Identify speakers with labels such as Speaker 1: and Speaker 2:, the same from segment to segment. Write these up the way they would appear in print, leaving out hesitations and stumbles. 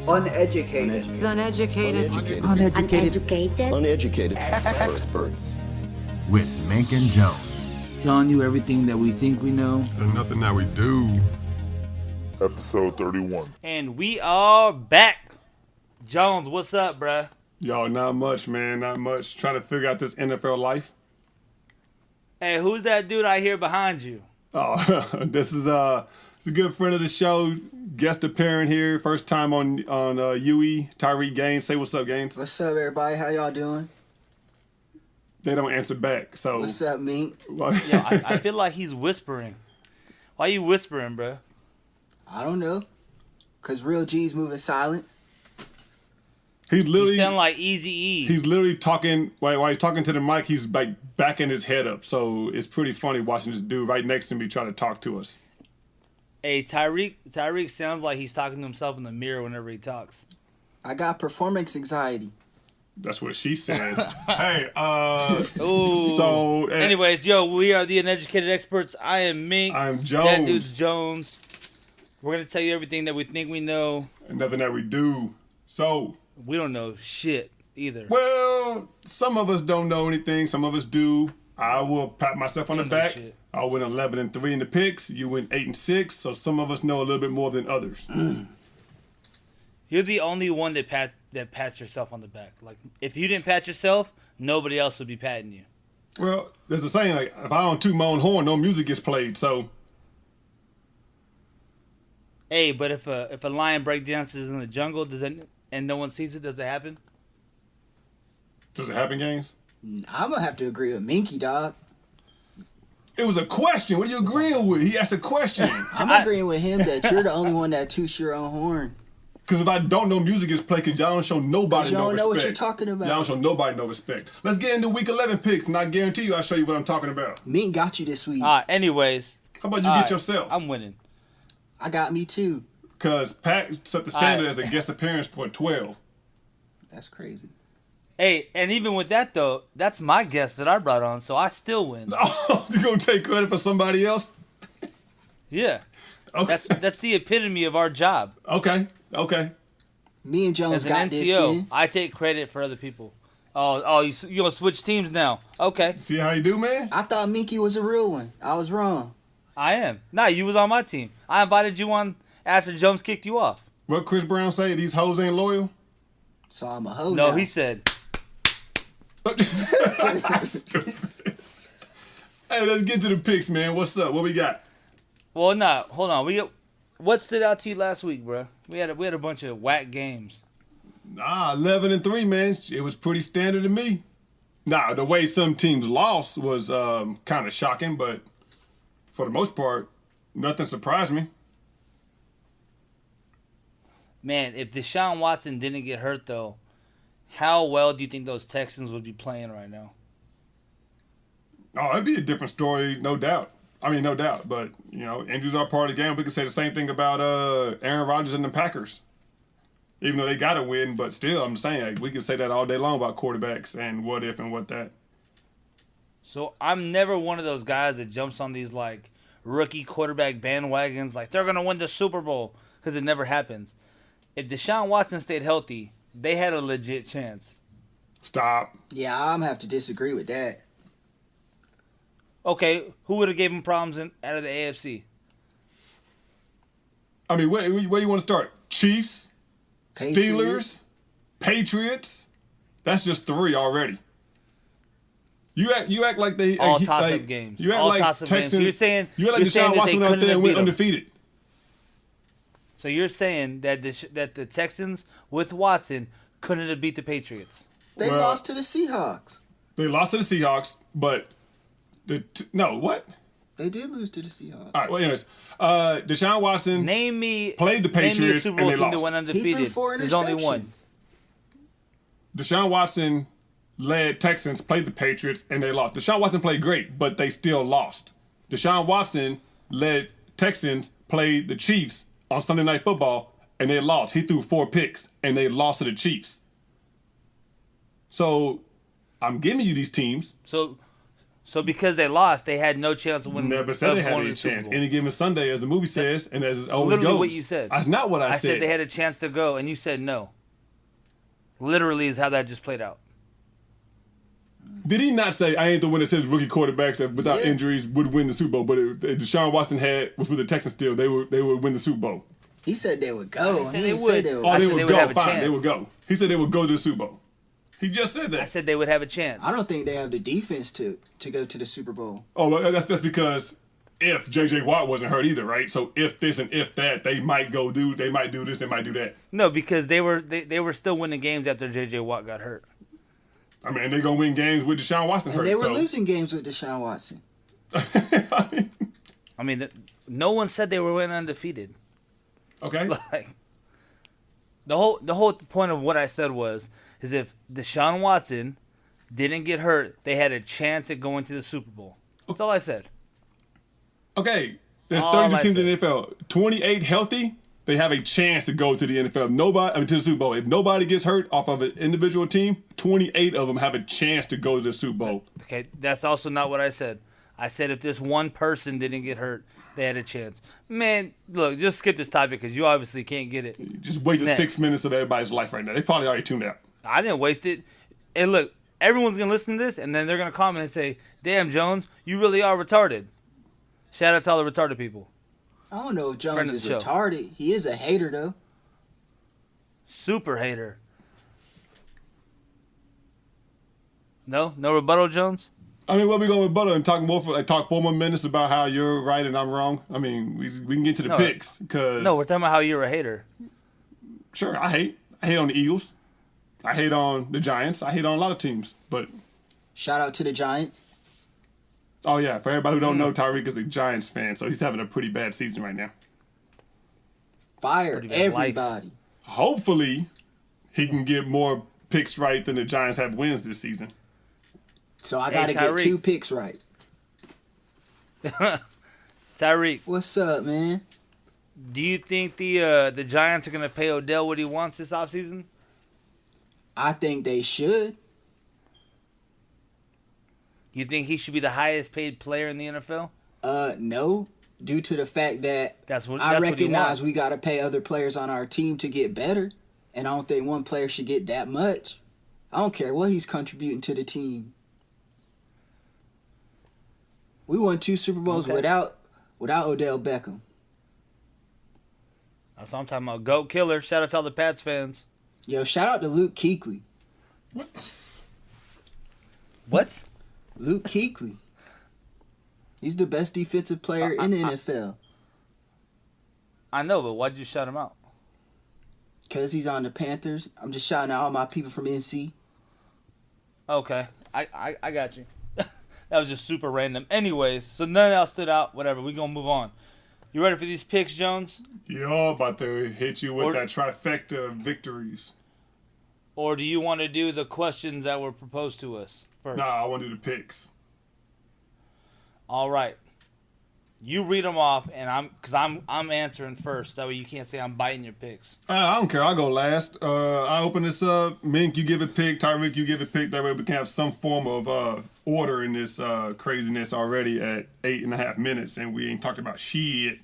Speaker 1: Uneducated.
Speaker 2: Uneducated experts.
Speaker 3: With Mink and Jones.
Speaker 4: Telling you everything that we think we know.
Speaker 5: And nothing that we do.
Speaker 6: Episode 31.
Speaker 7: And we are back. Jones, what's up, bruh?
Speaker 5: Yo, not much, man. Not much. Trying to figure out this NFL life.
Speaker 7: Hey, who's that dude I hear behind you?
Speaker 5: Oh, this is it's a good friend of the show, guest appearing here, first time on UE, Tyreek Gaines. Say what's up, Gaines.
Speaker 1: What's up, everybody? How y'all doing?
Speaker 5: They don't answer back, so.
Speaker 1: What's up, Mink?
Speaker 7: Yo, I feel like he's whispering. Why you whispering, bruh?
Speaker 1: I don't know. Cause real G's move in silence.
Speaker 5: He's literally.
Speaker 7: You sound like Eazy-E.
Speaker 5: He's literally talking while he's talking to the mic. He's like backing his head up, so it's pretty funny watching this dude right next to me try to talk to us.
Speaker 7: Hey, Tyreek sounds like he's talking to himself in the mirror whenever he talks.
Speaker 1: I got performance anxiety.
Speaker 5: That's what she said. Hey,
Speaker 7: Ooh.
Speaker 5: So.
Speaker 7: Anyways, yo, we are the Uneducated Experts. I am Mink.
Speaker 5: I'm Jones.
Speaker 7: That dude's Jones. We're going to tell you everything that we think we know.
Speaker 5: And nothing that we do. So.
Speaker 7: We don't know shit either.
Speaker 5: Well, some of us don't know anything. Some of us do. I will pat myself on the back. I went 11-3 in the picks. You went 8-6. So some of us know a little bit more than others.
Speaker 7: You're the only one that pats yourself on the back. Like, if you didn't pat yourself, nobody else would be patting you.
Speaker 5: Well, there's a saying, like, if I don't toot my own horn, no music gets played, so.
Speaker 7: Hey, but if a lion breakdances in the jungle, and no one sees it, does it happen?
Speaker 5: Does it happen, Gaines?
Speaker 1: I'm gonna have to agree with Minky, dog.
Speaker 5: It was a question. What are you agreeing with? He asked a question.
Speaker 1: I'm agreeing with him that you're the only one that toots your own horn.
Speaker 5: Because if I don't know music is played, because y'all don't show nobody no respect.
Speaker 1: You don't know what you're talking about.
Speaker 5: Y'all don't show nobody no respect. Let's get into week 11 picks, and I guarantee you I'll show you what I'm talking about.
Speaker 1: Mink got you this week.
Speaker 7: Anyways.
Speaker 5: How about you get yourself?
Speaker 7: I'm winning.
Speaker 1: I got me too.
Speaker 5: Because Pat set the standard as a guest appearance for 12.
Speaker 1: That's crazy.
Speaker 7: Hey, and even with that, though, that's my guest that I brought on, so I still win.
Speaker 5: Oh, you going to take credit for somebody else?
Speaker 7: Yeah.
Speaker 5: Okay.
Speaker 7: That's the epitome of our job.
Speaker 5: Okay.
Speaker 1: Me and Jones
Speaker 7: As an
Speaker 1: got
Speaker 7: NCO,
Speaker 1: this, then.
Speaker 7: I take credit for other people. Oh, you going to switch teams now. Okay.
Speaker 5: See how you do, man?
Speaker 1: I thought Minky was a real one. I was wrong.
Speaker 7: I am. Nah, you was on my team. I invited you on after Jones kicked you off.
Speaker 5: What Chris Brown say? These hoes ain't loyal?
Speaker 1: So I'm a hoe
Speaker 7: No,
Speaker 1: now.
Speaker 7: he said.
Speaker 5: Stupid. Hey, let's get to the picks, man. What's up? What we got?
Speaker 7: Well, no, hold on. What stood out to you last week, bro? We had a bunch of whack games.
Speaker 5: 11-3, man. It was pretty standard to me. Nah, the way some teams lost was kind of shocking, but for the most part, nothing surprised me.
Speaker 7: Man, if Deshaun Watson didn't get hurt, though, how well do you think those Texans would be playing right now?
Speaker 5: Oh, it'd be a different story, no doubt. I mean, no doubt. But, injuries are part of the game. We can say the same thing about Aaron Rodgers and the Packers. Even though they got to win, but still, I'm saying, like, we can say that all day long about quarterbacks and what if and what that.
Speaker 7: So I'm never one of those guys that jumps on these, like, rookie quarterback bandwagons. Like, they're going to win the Super Bowl, because it never happens. If Deshaun Watson stayed healthy, they had a legit chance.
Speaker 5: Stop.
Speaker 1: Yeah, I'm gonna have to disagree with that.
Speaker 7: Okay, who would have gave him problems out of the AFC?
Speaker 5: I mean, where you want to start? Chiefs,
Speaker 1: Patriots.
Speaker 5: Steelers, Patriots. That's just 3 already. You act like they
Speaker 7: all toss-up games.
Speaker 5: You act
Speaker 7: all
Speaker 5: like
Speaker 7: toss-up
Speaker 5: Texans.
Speaker 7: games. So you're saying
Speaker 5: Deshaun Watson went out there and went undefeated.
Speaker 7: So you're saying that the Texans with Watson couldn't have beat the Patriots?
Speaker 1: They lost to the Seahawks.
Speaker 5: They lost to the Seahawks, but no, what?
Speaker 1: They did lose to the Seahawks.
Speaker 5: All right. Well, anyways, Deshaun Watson played the Patriots
Speaker 7: Super Bowl
Speaker 5: and they
Speaker 7: team
Speaker 5: lost.
Speaker 7: that went undefeated.
Speaker 1: He threw 4 interceptions.
Speaker 7: There's only one.
Speaker 5: Deshaun Watson led Texans, played the Patriots, and they lost. Deshaun Watson played great, but they still lost. Deshaun Watson led Texans, played the Chiefs on Sunday Night Football, and they lost. He threw 4 picks, and they lost to the Chiefs. So, I'm giving you these teams.
Speaker 7: So So because they lost, they had no chance of winning.
Speaker 5: Never said they had
Speaker 7: going to
Speaker 5: any
Speaker 7: the Super
Speaker 5: chance.
Speaker 7: Bowl.
Speaker 5: Any given Sunday, as the movie says, and as it always
Speaker 7: Literally
Speaker 5: goes.
Speaker 7: what you said.
Speaker 5: That's not what I said.
Speaker 7: I said they had a chance to go, and you said no. Literally is how that just played out.
Speaker 5: Did he not say, I ain't the one that says rookie quarterbacks that without injuries would win the Super Bowl, but if Deshaun Watson was with the Texans still, they would win the Super Bowl.
Speaker 1: He said they would go.
Speaker 7: said
Speaker 1: He
Speaker 7: they
Speaker 1: didn't say
Speaker 7: would.
Speaker 1: they would.
Speaker 5: Oh,
Speaker 7: I
Speaker 5: they
Speaker 7: said
Speaker 5: would
Speaker 7: they would
Speaker 5: go.
Speaker 7: have a
Speaker 5: Fine,
Speaker 7: chance.
Speaker 5: they would go. He said they would go to the Super Bowl. He just said that.
Speaker 7: I said they would have a chance.
Speaker 1: I don't think they have the defense to go to the Super Bowl.
Speaker 5: Oh, well, that's because if J.J. Watt wasn't hurt either, right? So if this and if that, they might they might do this, they might do that.
Speaker 7: No, because they were still winning games after J.J. Watt got hurt.
Speaker 5: I mean, they're going to win games with Deshaun Watson
Speaker 1: And
Speaker 5: hurt.
Speaker 1: they were losing games with Deshaun Watson.
Speaker 7: I mean, no one said they were winning undefeated.
Speaker 5: Okay.
Speaker 7: Like the whole point of what I said is if Deshaun Watson didn't get hurt, they had a chance at going to the Super Bowl. That's all I said.
Speaker 5: Okay. There's
Speaker 7: All
Speaker 5: 32
Speaker 7: I
Speaker 5: teams in the
Speaker 7: said.
Speaker 5: NFL. 28 healthy, they have a chance to go to the NFL. To the Super Bowl. If nobody gets hurt off of an individual team, 28 of them have a chance to go to the Super Bowl.
Speaker 7: Okay, that's also not what I said. I said if this one person didn't get hurt, they had a chance. Man, look, just skip this topic because you obviously can't get it.
Speaker 5: Just wasted
Speaker 7: Next.
Speaker 5: 6 minutes of everybody's life right now. They probably already tuned out.
Speaker 7: I didn't waste it. And look, everyone's going to listen to this, and then they're going to comment and say, damn, Jones, you really are retarded. Shout out to all the retarded people.
Speaker 1: I don't know if Jones
Speaker 7: Friend of
Speaker 1: is
Speaker 7: the show.
Speaker 1: retarded. He is a hater, though.
Speaker 7: Super hater. No rebuttal, Jones?
Speaker 5: I mean, what we going with Butter and talk 4 more minutes about how you're right and I'm wrong? I mean, we can get to the
Speaker 7: No.
Speaker 5: picks because
Speaker 7: No, we're talking about how you're a hater.
Speaker 5: sure, I hate on the Eagles, I hate on the Giants, I hate on a lot of teams. But
Speaker 1: Shout out to the Giants.
Speaker 5: oh yeah, for everybody who don't know, Tyreek is a Giants fan, so he's having a pretty bad season right now.
Speaker 1: Fire
Speaker 7: Pretty bad life.
Speaker 1: everybody.
Speaker 5: Hopefully, he can get more picks right than the Giants have wins this season.
Speaker 1: So I
Speaker 7: Hey,
Speaker 1: got to get
Speaker 7: Tyreek.
Speaker 1: 2 picks right.
Speaker 7: Tyreek,
Speaker 1: What's up, man?
Speaker 7: do you think the Giants are going to pay Odell what he wants this offseason?
Speaker 1: I think they should.
Speaker 7: You think he should be the highest paid player in the NFL?
Speaker 1: No, due to the fact that
Speaker 7: That's what
Speaker 1: I
Speaker 7: he
Speaker 1: recognize
Speaker 7: wants.
Speaker 1: we got to pay other players on our team to get better, and I don't think one player should get that much. I don't care what he's contributing to the team. We won 2 Super Bowls
Speaker 7: Okay.
Speaker 1: without Odell Beckham.
Speaker 7: That's what I'm talking about. Goat killer. Shout out to all the Pats fans.
Speaker 1: Yo, shout out to Luke Kuechly.
Speaker 7: What?
Speaker 1: Luke Kuechly. He's the best defensive player in the NFL
Speaker 7: I know, but why'd you shout him out?
Speaker 1: because he's on the Panthers. I'm just shouting out all my people from NC.
Speaker 7: Okay. I got you. That was just super random. Anyways, so none else stood out. Whatever. We're going to move on. You ready for these picks, Jones?
Speaker 5: Y'all about to hit you with
Speaker 7: Or-
Speaker 5: that trifecta of victories.
Speaker 7: Or do you want to do the questions that were proposed to us first?
Speaker 5: Nah, I want to do the picks.
Speaker 7: All right. You read them off, and I'm answering first. That way you can't say I'm biting your picks.
Speaker 5: I don't care. I'll go last. I open this up. Mink, you give a pick. Tyreek, you give a pick. That way we can have some form of order in this craziness already at 8.5 minutes, and we ain't talked about shit.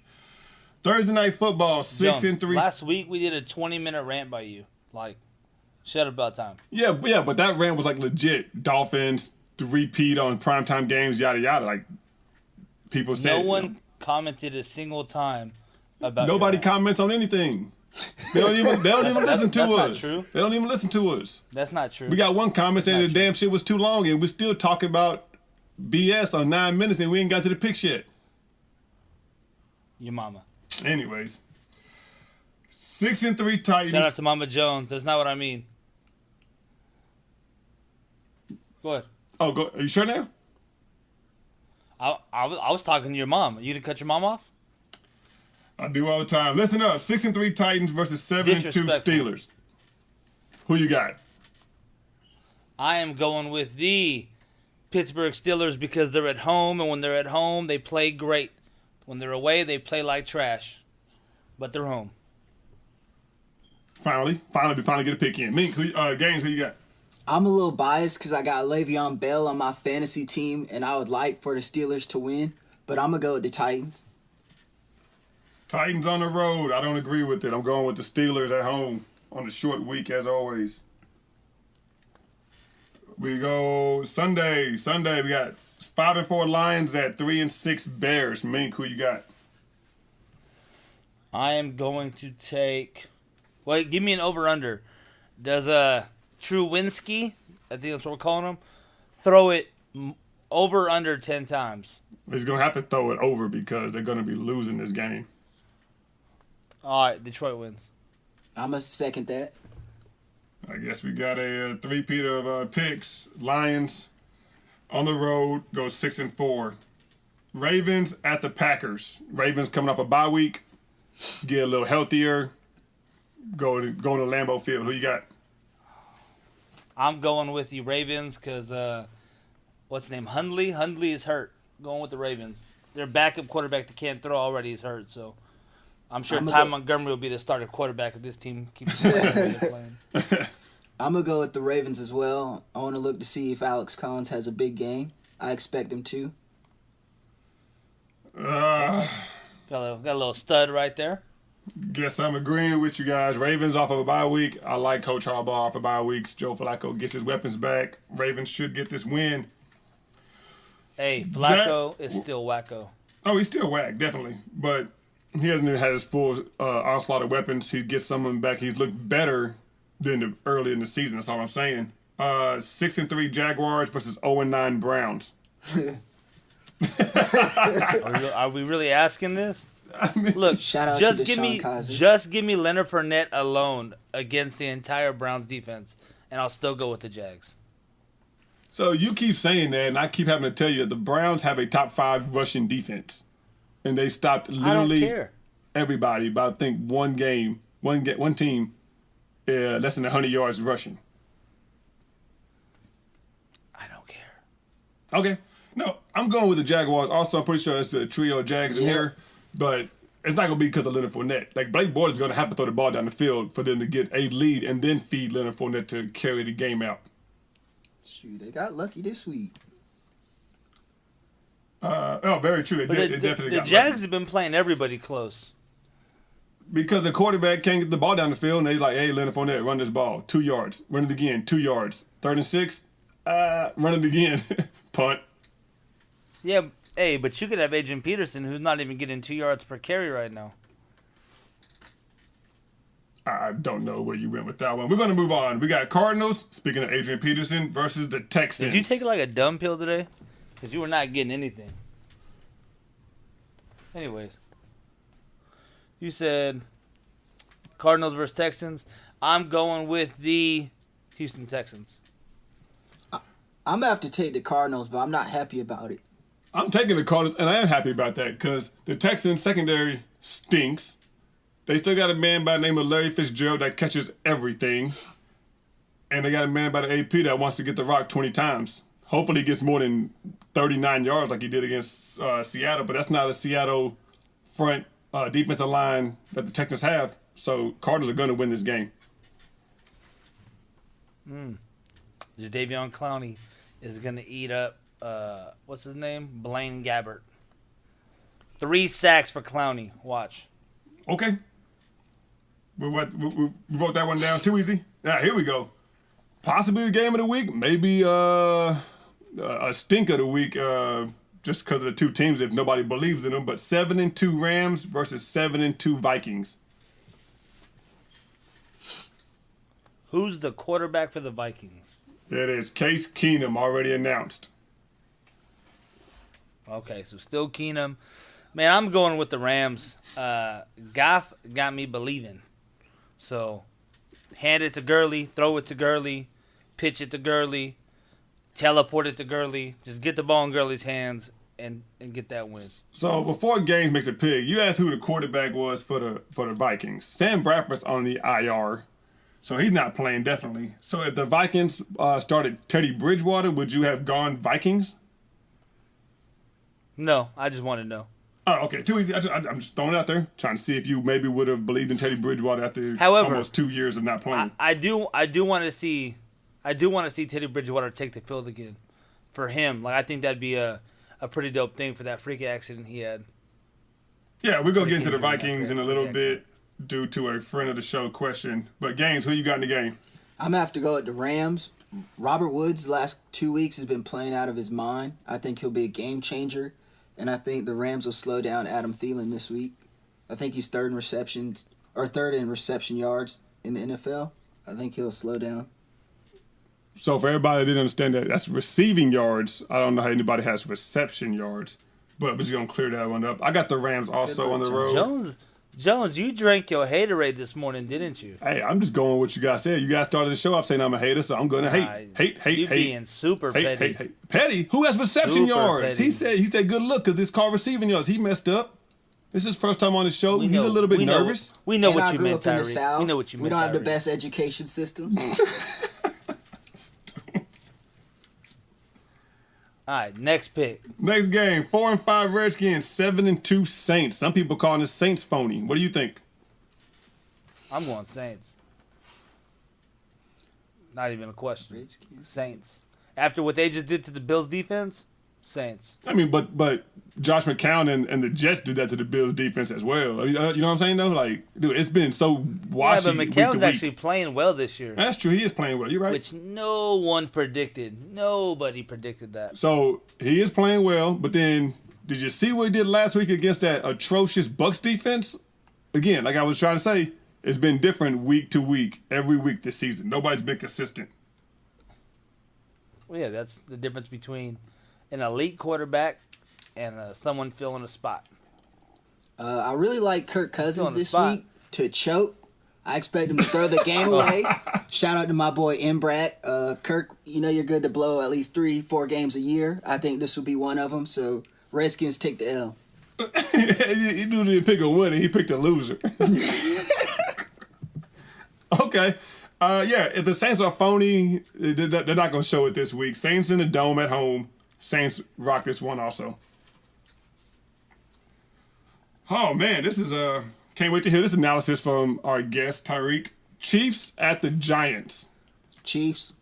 Speaker 5: Thursday night football, 6-3.
Speaker 7: Last week we did a 20-minute rant by you. Like, shut up about time.
Speaker 5: Yeah, but that rant was like legit. Dolphins, the repeat on primetime games, yada yada. Like people said.
Speaker 7: No one commented a single time about
Speaker 5: Nobody
Speaker 7: your rant.
Speaker 5: comments on anything. They don't even listen to
Speaker 7: that's not
Speaker 5: us.
Speaker 7: true.
Speaker 5: They don't even listen to us.
Speaker 7: That's not true.
Speaker 5: We got one comment saying the
Speaker 7: Not true.
Speaker 5: damn shit was too long, and we're still talking about BS on 9 minutes, and we ain't got to the picks yet.
Speaker 7: Your mama.
Speaker 5: Anyways, 6-3 Titans.
Speaker 7: Shout out to Mama Jones. That's not what I mean. Go ahead.
Speaker 5: Oh, go. Are you sure now?
Speaker 7: I was talking to your mom. You didn't cut your mom off?
Speaker 5: I do all the time. Listen up: 6-3 Titans versus 7-2
Speaker 7: Disrespectful.
Speaker 5: Steelers. Who you got?
Speaker 7: I am going with the Pittsburgh Steelers because they're at home, and when they're at home, they play great. When they're away, they play like trash. But they're home.
Speaker 5: Finally get a pick in. Mink, Gaines, who you got?
Speaker 1: I'm a little biased because I got Le'Veon Bell on my fantasy team, and I would like for the Steelers to win, but I'm going to go with the Titans.
Speaker 5: Titans on the road. I don't agree with it. I'm going with the Steelers at home on the short week, as always. We go Sunday. We got 5-4 Lions at 3-6 Bears. Mink, who you got?
Speaker 7: I am going to take. Well, give me an over/under. Does Truwinski, I think that's what we're calling him, throw it over/under 10 times?
Speaker 5: He's going to have to throw it over because they're going to be losing this game.
Speaker 7: All right, Detroit wins.
Speaker 1: I'm going to second that.
Speaker 5: I guess we got a three-peat of picks. Lions on the road go 6-4. Ravens at the Packers. Ravens coming off a bye week. Get a little healthier. Go to Lambeau Field. Who you got?
Speaker 7: I'm going with the Ravens because, what's his name? Hundley? Hundley is hurt. Going with the Ravens. Their backup quarterback that can't throw already is hurt, so I'm sure Montgomery will be the starting quarterback if this team keeps playing.
Speaker 1: I'm going to go with the Ravens as well. I want to look to see if Alex Collins has a big game. I expect him to.
Speaker 7: Got a little stud right there.
Speaker 5: Guess I'm agreeing with you guys. Ravens off of a bye week. I like Coach Harbaugh off of bye weeks. Joe Flacco gets his weapons back. Ravens should get this win.
Speaker 7: Hey, Flacco is still wacko.
Speaker 5: Oh, he's still whack, definitely. But he hasn't even had his full onslaught of weapons. He gets some of them back. He's looked better than early in the season. That's all I'm saying. 6-3 Jaguars versus 0-9 Browns.
Speaker 7: Are we really asking this?
Speaker 5: I mean,
Speaker 7: Look,
Speaker 1: Shout out
Speaker 7: just
Speaker 1: to
Speaker 7: give me Leonard Fournette alone against the entire Browns defense, and I'll still go with the Jags.
Speaker 5: so you keep saying that, and I keep having to tell you that the Browns have a top 5 rushing defense, and they stopped literally everybody by I think one team less than 100 yards rushing.
Speaker 7: I don't care.
Speaker 5: Okay. No, I'm going with the Jaguars. Also, I'm pretty sure it's a trio of Jags in here, but it's not going to be because of Leonard Fournette. Like, Blake Bortles is going to have to throw the ball down the field for them to get a lead and then feed Leonard Fournette to carry the game out.
Speaker 1: Shoot, they got lucky this week.
Speaker 5: Very true. They definitely got
Speaker 7: The Jags
Speaker 5: lucky.
Speaker 7: have been playing everybody close.
Speaker 5: Because the quarterback can't get the ball down the field, and they're like, hey, Leonard Fournette, run this ball. 2 yards. Run it again. 2 yards. 3rd and 6. Run it again. Punt.
Speaker 7: Yeah, hey, but you could have Adrian Peterson, who's not even getting 2 yards per carry right now.
Speaker 5: I don't know where you went with that one. We're going to move on. We got Cardinals, speaking of Adrian Peterson, versus the Texans.
Speaker 7: Did you take like a dumb pill today? Because you were not getting anything. Anyways. You said Cardinals versus Texans. I'm going with the Houston Texans.
Speaker 1: I'm going to have to take the Cardinals, but I'm not happy about it.
Speaker 5: I'm taking the Cardinals, and I am happy about that because the Texans secondary stinks. They still got a man by the name of Larry Fitzgerald that catches everything. And they got a man by the AP that wants to get the rock 20 times. Hopefully he gets more than 39 yards like he did against Seattle, but that's not a Seattle front defensive line that the Texans have. So Cardinals are going to win this game.
Speaker 7: Jadeveon Clowney is going to eat up, what's his name? Blaine Gabbert. 3 sacks for Clowney. Watch.
Speaker 5: Okay. We wrote that one down too easy. Here we go. Possibly the game of the week. Maybe a stink of the week just because of the two teams if nobody believes in them. But 7-2 Rams versus 7-2 Vikings.
Speaker 7: Who's the quarterback for the Vikings?
Speaker 5: It is Case Keenum, already announced.
Speaker 7: Okay, so still Keenum. Man, I'm going with the Rams. Goff got me believing. So, hand it to Gurley, throw it to Gurley, pitch it to Gurley, teleport it to Gurley. Just get the ball in Gurley's hands and get that win.
Speaker 5: So before Gaines makes a pick, you asked who the quarterback was for the Vikings. Sam Bradford's on the IR, so he's not playing definitely. So if the Vikings started Teddy Bridgewater, would you have gone Vikings?
Speaker 7: No, I just want to know.
Speaker 5: Oh, okay, too easy. I'm just throwing it out there, trying to see if you maybe would have believed in Teddy Bridgewater after
Speaker 7: However,
Speaker 5: almost 2 years of not playing.
Speaker 7: I do want to see I do want to see Teddy Bridgewater take the field again. For him, like I think that'd be a pretty dope thing for that freak accident he had.
Speaker 5: Yeah, we're gonna get into the Vikings in a little bit due to a friend of the show question. But Gaines, who you got in the game?
Speaker 1: I'm gonna have to go with the Rams. Robert Woods the last 2 weeks has been playing out of his mind. I think he'll be a game changer, and I think the Rams will slow down Adam Thielen this week. I think he's third in reception yards in the NFL. I think he'll slow down.
Speaker 5: So for everybody that didn't understand that, that's receiving yards. I don't know how anybody has reception yards, but we're just gonna clear that one up. I got the Rams also on the road.
Speaker 7: Jones, you drank your haterade this morning, didn't you?
Speaker 5: Hey, I'm just going with what you guys said. You guys started the show off saying I'm a hater, so I'm gonna hate.
Speaker 7: You being super petty.
Speaker 5: Petty? Who has reception
Speaker 7: Super
Speaker 5: yards?
Speaker 7: petty.
Speaker 5: He said good look because it's called receiving yards. He messed up. This is his first time on the show. He's a little bit nervous.
Speaker 7: We know
Speaker 1: And
Speaker 7: what
Speaker 1: I
Speaker 7: you
Speaker 1: grew
Speaker 7: meant,
Speaker 1: up in the
Speaker 7: Tyreek.
Speaker 1: South.
Speaker 7: We know what you meant.
Speaker 1: We don't have the
Speaker 7: Tyreek.
Speaker 1: best education systems.
Speaker 7: All right, next pick.
Speaker 5: Next game, 4-5 Redskins, 7-2 Saints. Some people calling the Saints phony. What do you think?
Speaker 7: I'm going Saints. Not even a question.
Speaker 1: Redskins.
Speaker 7: Saints. After what they just did to the Bills defense, Saints.
Speaker 5: I mean, but Josh McCown and the Jets did that to the Bills defense as well. You know what I'm saying, though? Like, dude, it's been so washy
Speaker 7: Yeah, but
Speaker 5: week to
Speaker 7: McCown's
Speaker 5: week.
Speaker 7: actually playing well this year,
Speaker 5: That's true. He is playing well. You're right.
Speaker 7: which no one predicted. Nobody predicted that.
Speaker 5: So he is playing well, but then did you see what he did last week against that atrocious Bucs defense? Again, like I was trying to say, it's been different week to week, every week this season. Nobody's been consistent.
Speaker 7: Well, yeah, that's the difference between an elite quarterback and someone filling a spot.
Speaker 1: I really like Kirk
Speaker 7: On
Speaker 1: Cousins
Speaker 7: the
Speaker 1: this
Speaker 7: spot.
Speaker 1: week to choke. I expect him to throw the game away. Shout out to my boy Imbrat. Kirk, you know you're good to blow at least 3-4 games a year. I think this will be one of them. So Redskins take the L.
Speaker 5: He didn't pick a winner. He picked a loser. Okay. Yeah, if the Saints are phony, they're not going to show it this week. Saints in the Dome at home. Saints rock this one also. Oh, man, this is can't wait to hear this analysis from our guest, Tyreek. Chiefs at the Giants.
Speaker 1: Chiefs.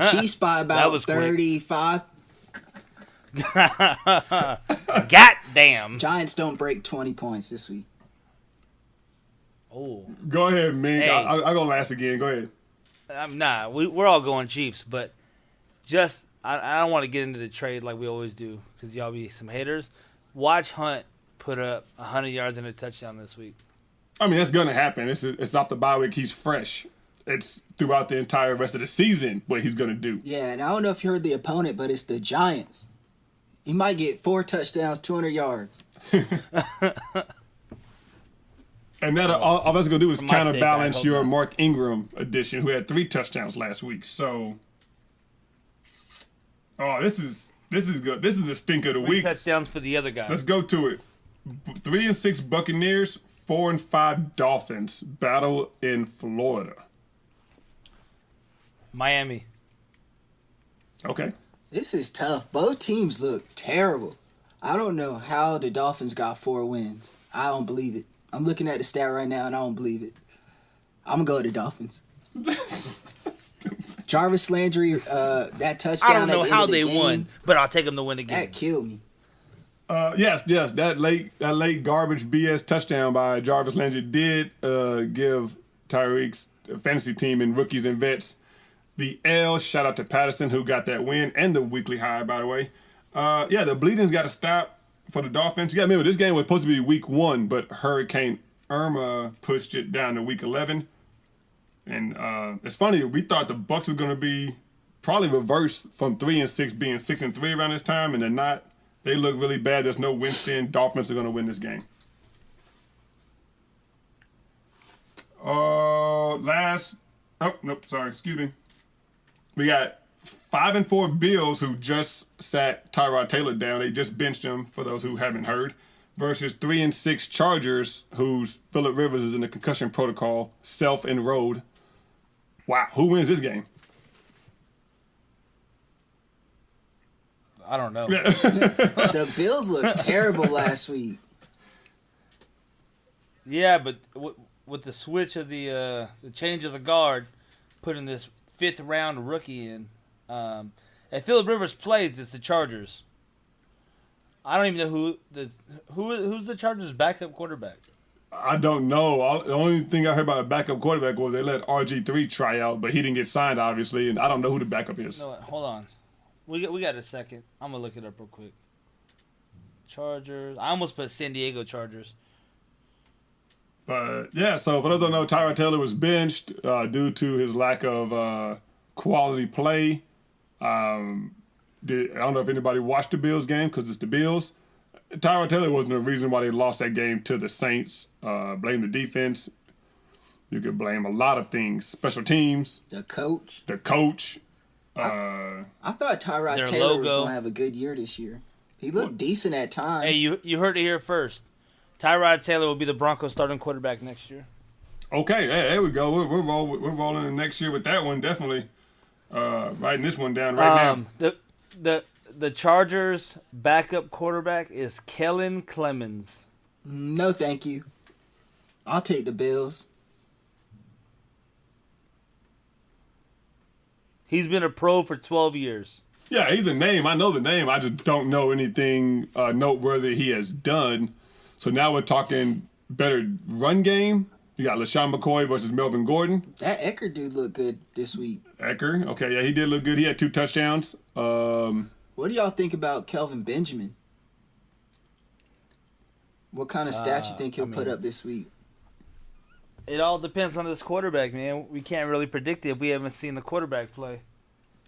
Speaker 1: Chiefs by
Speaker 7: That
Speaker 1: about
Speaker 7: was quick.
Speaker 1: 35.
Speaker 7: Goddamn.
Speaker 1: Giants don't break 20 points this week.
Speaker 7: Oh.
Speaker 5: Go ahead, Mink.
Speaker 7: Hey.
Speaker 5: I'll go last again. Go ahead.
Speaker 7: Nah, we're all going Chiefs, but just I don't want to get into the trade like we always do because y'all be some haters. Watch Hunt put up 100 yards and a touchdown this week.
Speaker 5: I mean, that's going to happen. It's off the bye week. He's fresh. It's throughout the entire rest of the season what he's going to do.
Speaker 1: Yeah, and I don't know if you heard the opponent, but it's the Giants. He might get 4 touchdowns, 200 yards.
Speaker 5: And that all that's going to do is
Speaker 7: For my sake, I
Speaker 5: counterbalance
Speaker 7: hope
Speaker 5: your
Speaker 7: not.
Speaker 5: Mark Ingram addition, who had 3 touchdowns last week. So, this is good. This is a stink of the
Speaker 7: 3
Speaker 5: week.
Speaker 7: touchdowns for the other guy.
Speaker 5: Let's go to it. 3-6 Buccaneers, 4-5 Dolphins. Battle in Florida.
Speaker 7: Miami.
Speaker 5: Okay.
Speaker 1: This is tough. Both teams look terrible. I don't know how the Dolphins got 4 wins. I don't believe it. I'm looking at the stat right now, and I don't believe it. I'm going to go with the Dolphins. Jarvis Landry, that touchdown
Speaker 7: I don't know
Speaker 1: at the
Speaker 7: how
Speaker 1: end of
Speaker 7: they
Speaker 1: the game,
Speaker 7: won, but I'll take them to win again.
Speaker 1: That killed me.
Speaker 5: Yes, that late garbage BS touchdown by Jarvis Landry did give Tyreek's fantasy team and rookies and vets the L. Shout out to Patterson who got that win and the weekly high, by the way. The bleeding's got to stop for the Dolphins. You got to remember, this game was supposed to be week 1, but Hurricane Irma pushed it down to week 11. And it's funny, we thought the Bucs were going to be probably reversed from 3-6 being 6-3 around this time, and they're not. They look really bad. There's no Winston. Dolphins are going to win this game. Excuse me. We got 5-4 Bills who just sat Tyrod Taylor down. They just benched him, for those who haven't heard, versus 3-6 Chargers, whose Phillip Rivers is in the concussion protocol, self-enrolled. Wow, who wins this game?
Speaker 7: I don't know.
Speaker 1: The Bills looked terrible last week.
Speaker 7: Yeah, but with the switch of the change of the guard, putting this 5th round rookie in. If Phillip Rivers plays, it's the Chargers. I don't even know who's the Chargers' backup quarterback.
Speaker 5: I don't know. The only thing I heard about a backup quarterback was they let RG3 try out, but he didn't get signed, obviously, and I don't know who the backup is.
Speaker 7: No, hold on. We got a second. I'm gonna look it up real quick. Chargers. I almost put San Diego Chargers.
Speaker 5: But yeah, so for those who don't know, Tyrod Taylor was benched due to his lack of quality play. I don't know if anybody watched the Bills game because it's the Bills. Tyrod Taylor wasn't the reason why they lost that game to the Saints. Blame the defense. You could blame a lot of things. Special teams.
Speaker 1: The coach.
Speaker 5: I
Speaker 1: thought Tyrod Taylor was going to have a good year this year. He looked decent at times.
Speaker 7: Hey, you heard it here first. Tyrod Taylor will be the Broncos' starting quarterback next year.
Speaker 5: Okay, hey, there we go. We're rolling in next year with that one, definitely. Writing this one down right now.
Speaker 7: The Chargers' backup quarterback is Kellen Clemens.
Speaker 1: No, thank you. I'll take the Bills.
Speaker 7: He's been a pro for 12 years.
Speaker 5: Yeah, he's a name. I know the name. I just don't know anything noteworthy he has done. So now we're talking better run game. You got LaShawn McCoy versus Melvin Gordon.
Speaker 1: That Ecker dude looked good this week.
Speaker 5: Ecker, okay, yeah, he did look good. He had 2 touchdowns.
Speaker 1: What do y'all think about Kelvin Benjamin? What kind of stats you think he'll put up this week?
Speaker 7: It all depends on this quarterback, man. We can't really predict it if we haven't seen the quarterback play.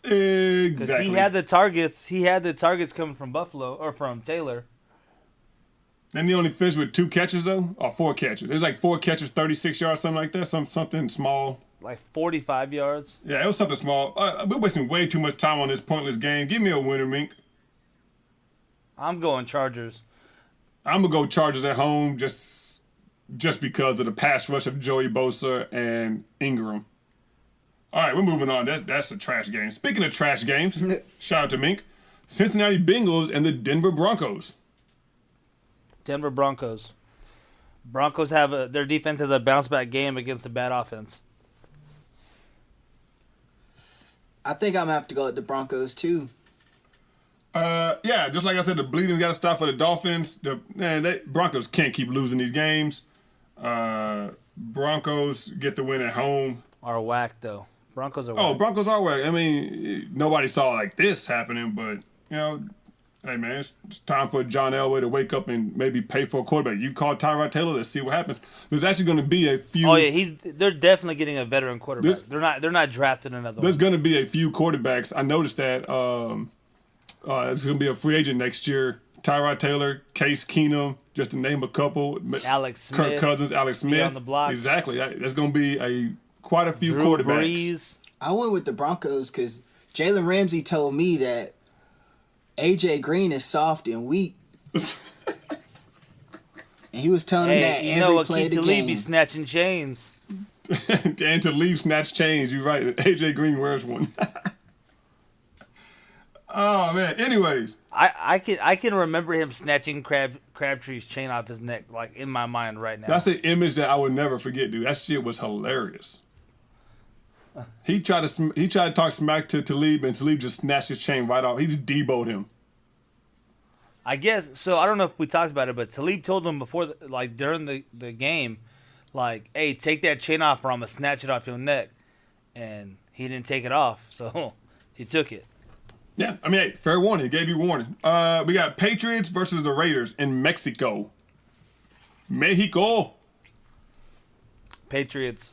Speaker 5: Exactly.
Speaker 7: He had the targets. He had the targets coming from Buffalo or from Taylor.
Speaker 5: And he only finished with 2 catches though, or 4 catches. It was like 4 catches, 36 yards, something like that. Something small.
Speaker 7: Like 45 yards.
Speaker 5: Yeah, it was something small. We're wasting way too much time on this pointless game. Give me a winner, Mink.
Speaker 7: I'm going Chargers.
Speaker 5: I'm gonna go Chargers at home just because of the pass rush of Joey Bosa and Ingram. All right, we're moving on. That's a trash game. Speaking of trash games, shout out to Mink. Cincinnati Bengals and the Denver Broncos.
Speaker 7: Denver Broncos. Broncos have their defense has a bounce back game against a bad offense.
Speaker 1: I think I'm gonna have to go with the Broncos too.
Speaker 5: Yeah, just like I said, the bleeding's got to stop for the Dolphins. Broncos can't keep losing these games. Broncos get the win at home.
Speaker 7: Are whack though. Broncos are whack.
Speaker 5: Oh, Broncos are whack. I mean, nobody saw like this happening, but hey man, it's time for John Elway to wake up and maybe pay for a quarterback. You call Tyrod Taylor, let's see what happens. There's actually going to be a few.
Speaker 7: Oh yeah, they're definitely getting a veteran quarterback. They're not drafting another.
Speaker 5: There's going to be a few quarterbacks. I noticed that. It's going to be a free agent next year. Tyrod Taylor, Case Keenum, just to name a couple.
Speaker 7: Alex Smith,
Speaker 5: Kirk Cousins, Alex Smith
Speaker 7: on the block.
Speaker 5: Exactly. There's going to be quite a few
Speaker 7: Drew
Speaker 5: quarterbacks.
Speaker 7: Brees.
Speaker 1: I went with the Broncos because Jalen Ramsey told me that AJ Green is soft and weak. And he was telling him that every play of the game.
Speaker 7: Be snatching chains.
Speaker 5: And to leave snatch chains, you're right. AJ Green wears one. Oh man. Anyways,
Speaker 7: I can remember him snatching Crabtree's chain off his neck, like in my mind right now.
Speaker 5: that's the image that I would never forget, dude. That shit was hilarious. He tried to talk smack to Talib, and Talib just snatched his chain right off. He just deboed him.
Speaker 7: I guess so. I don't know if we talked about it, but Talib told him before, during the game, like, "Hey, take that chain off, or I'm gonna snatch it off your neck." And he didn't take it off, so he took it.
Speaker 5: Yeah, I mean, hey, fair warning. He gave you warning. We got Patriots versus the Raiders in Mexico. Mexico.
Speaker 7: Patriots.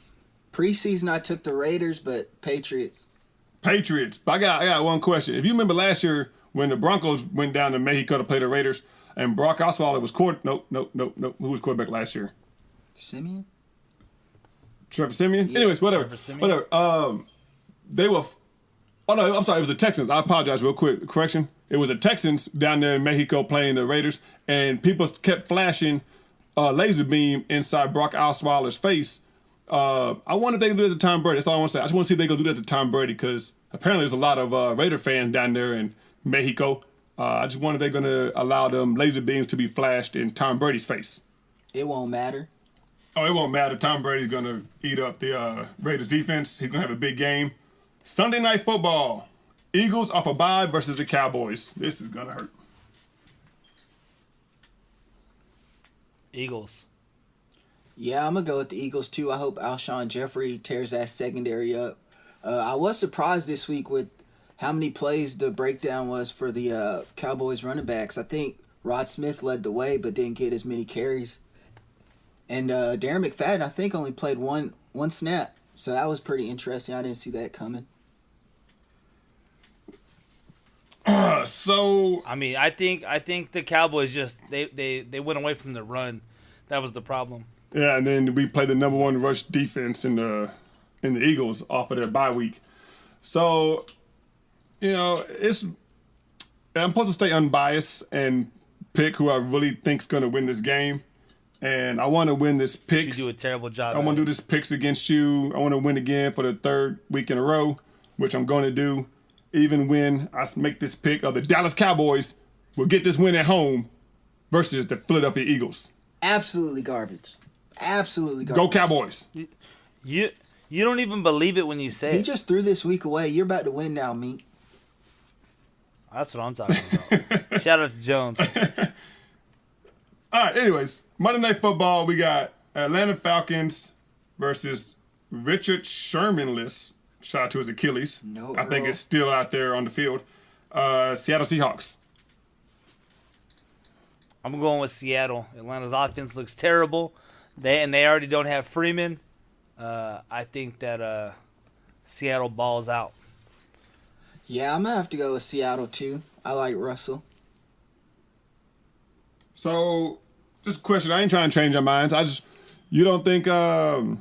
Speaker 1: Preseason, I took the Raiders, but Patriots.
Speaker 5: Patriots. But I got one question. If you remember last year when the Broncos went down to Mexico to play the Raiders, and Brock Osweiler was Nope. Who was quarterback last year?
Speaker 1: Simeon?
Speaker 5: Trevor Simeon?
Speaker 1: Yeah,
Speaker 5: Anyways, whatever. They were... Oh, no, I'm sorry. It was the Texans. I apologize real quick. Correction. It was the Texans down there in Mexico playing the Raiders, and people kept flashing laser beam inside Brock Osweiler's face. I wonder if they can do that to Tom Brady. That's all I want to say. I just want to see if they can do that to Tom Brady because apparently there's a lot of Raider fans down there in Mexico. I just wonder if they're going to allow them laser beams to be flashed in Tom Brady's face.
Speaker 1: It won't matter.
Speaker 5: Oh, it won't matter. Tom Brady's going to eat up the Raiders defense. He's going to have a big game. Sunday Night Football. Eagles off a bye versus the Cowboys. This is going to hurt.
Speaker 7: Eagles.
Speaker 1: Yeah, I'm going to go with the Eagles, too. I hope Alshon Jeffrey tears that secondary up. I was surprised this week with how many plays the breakdown was for the Cowboys running backs. I think Rod Smith led the way but didn't get as many carries. And Darren McFadden, I think, only played one snap. So that was pretty interesting. I didn't see that coming.
Speaker 7: I mean, I think the Cowboys just they went away from the run. That was the problem.
Speaker 5: Yeah, and then we played the number one rush defense in the Eagles off of their bye week. So, I'm supposed to stay unbiased and pick who I really think's going to win this game. And I want to win this picks.
Speaker 7: You do a terrible job.
Speaker 5: I want to do this picks against you. I want to win again for the third week in a row, which I'm going to do. Even when I make this pick of the Dallas Cowboys will get this win at home versus the Philadelphia Eagles.
Speaker 1: Absolutely garbage. Absolutely garbage.
Speaker 5: Go Cowboys.
Speaker 7: You don't even believe it when you say
Speaker 1: He
Speaker 7: it.
Speaker 1: just threw this week away. You're about to win now, Meek.
Speaker 7: That's what I'm talking about. Shout out to Jones.
Speaker 5: All right, anyways, Monday Night Football, we got Atlanta Falcons versus Richard Sherman-less. Shout out to his Achilles.
Speaker 1: No,
Speaker 5: I think
Speaker 1: Earl.
Speaker 5: it's still out there on the field. Seattle Seahawks.
Speaker 7: I'm going with Seattle. Atlanta's offense looks terrible. They already don't have Freeman. I think that Seattle balls out.
Speaker 1: Yeah, I'm going to have to go with Seattle, too. I like Russell.
Speaker 5: So, just a question. I ain't trying to change our minds. You don't think Matt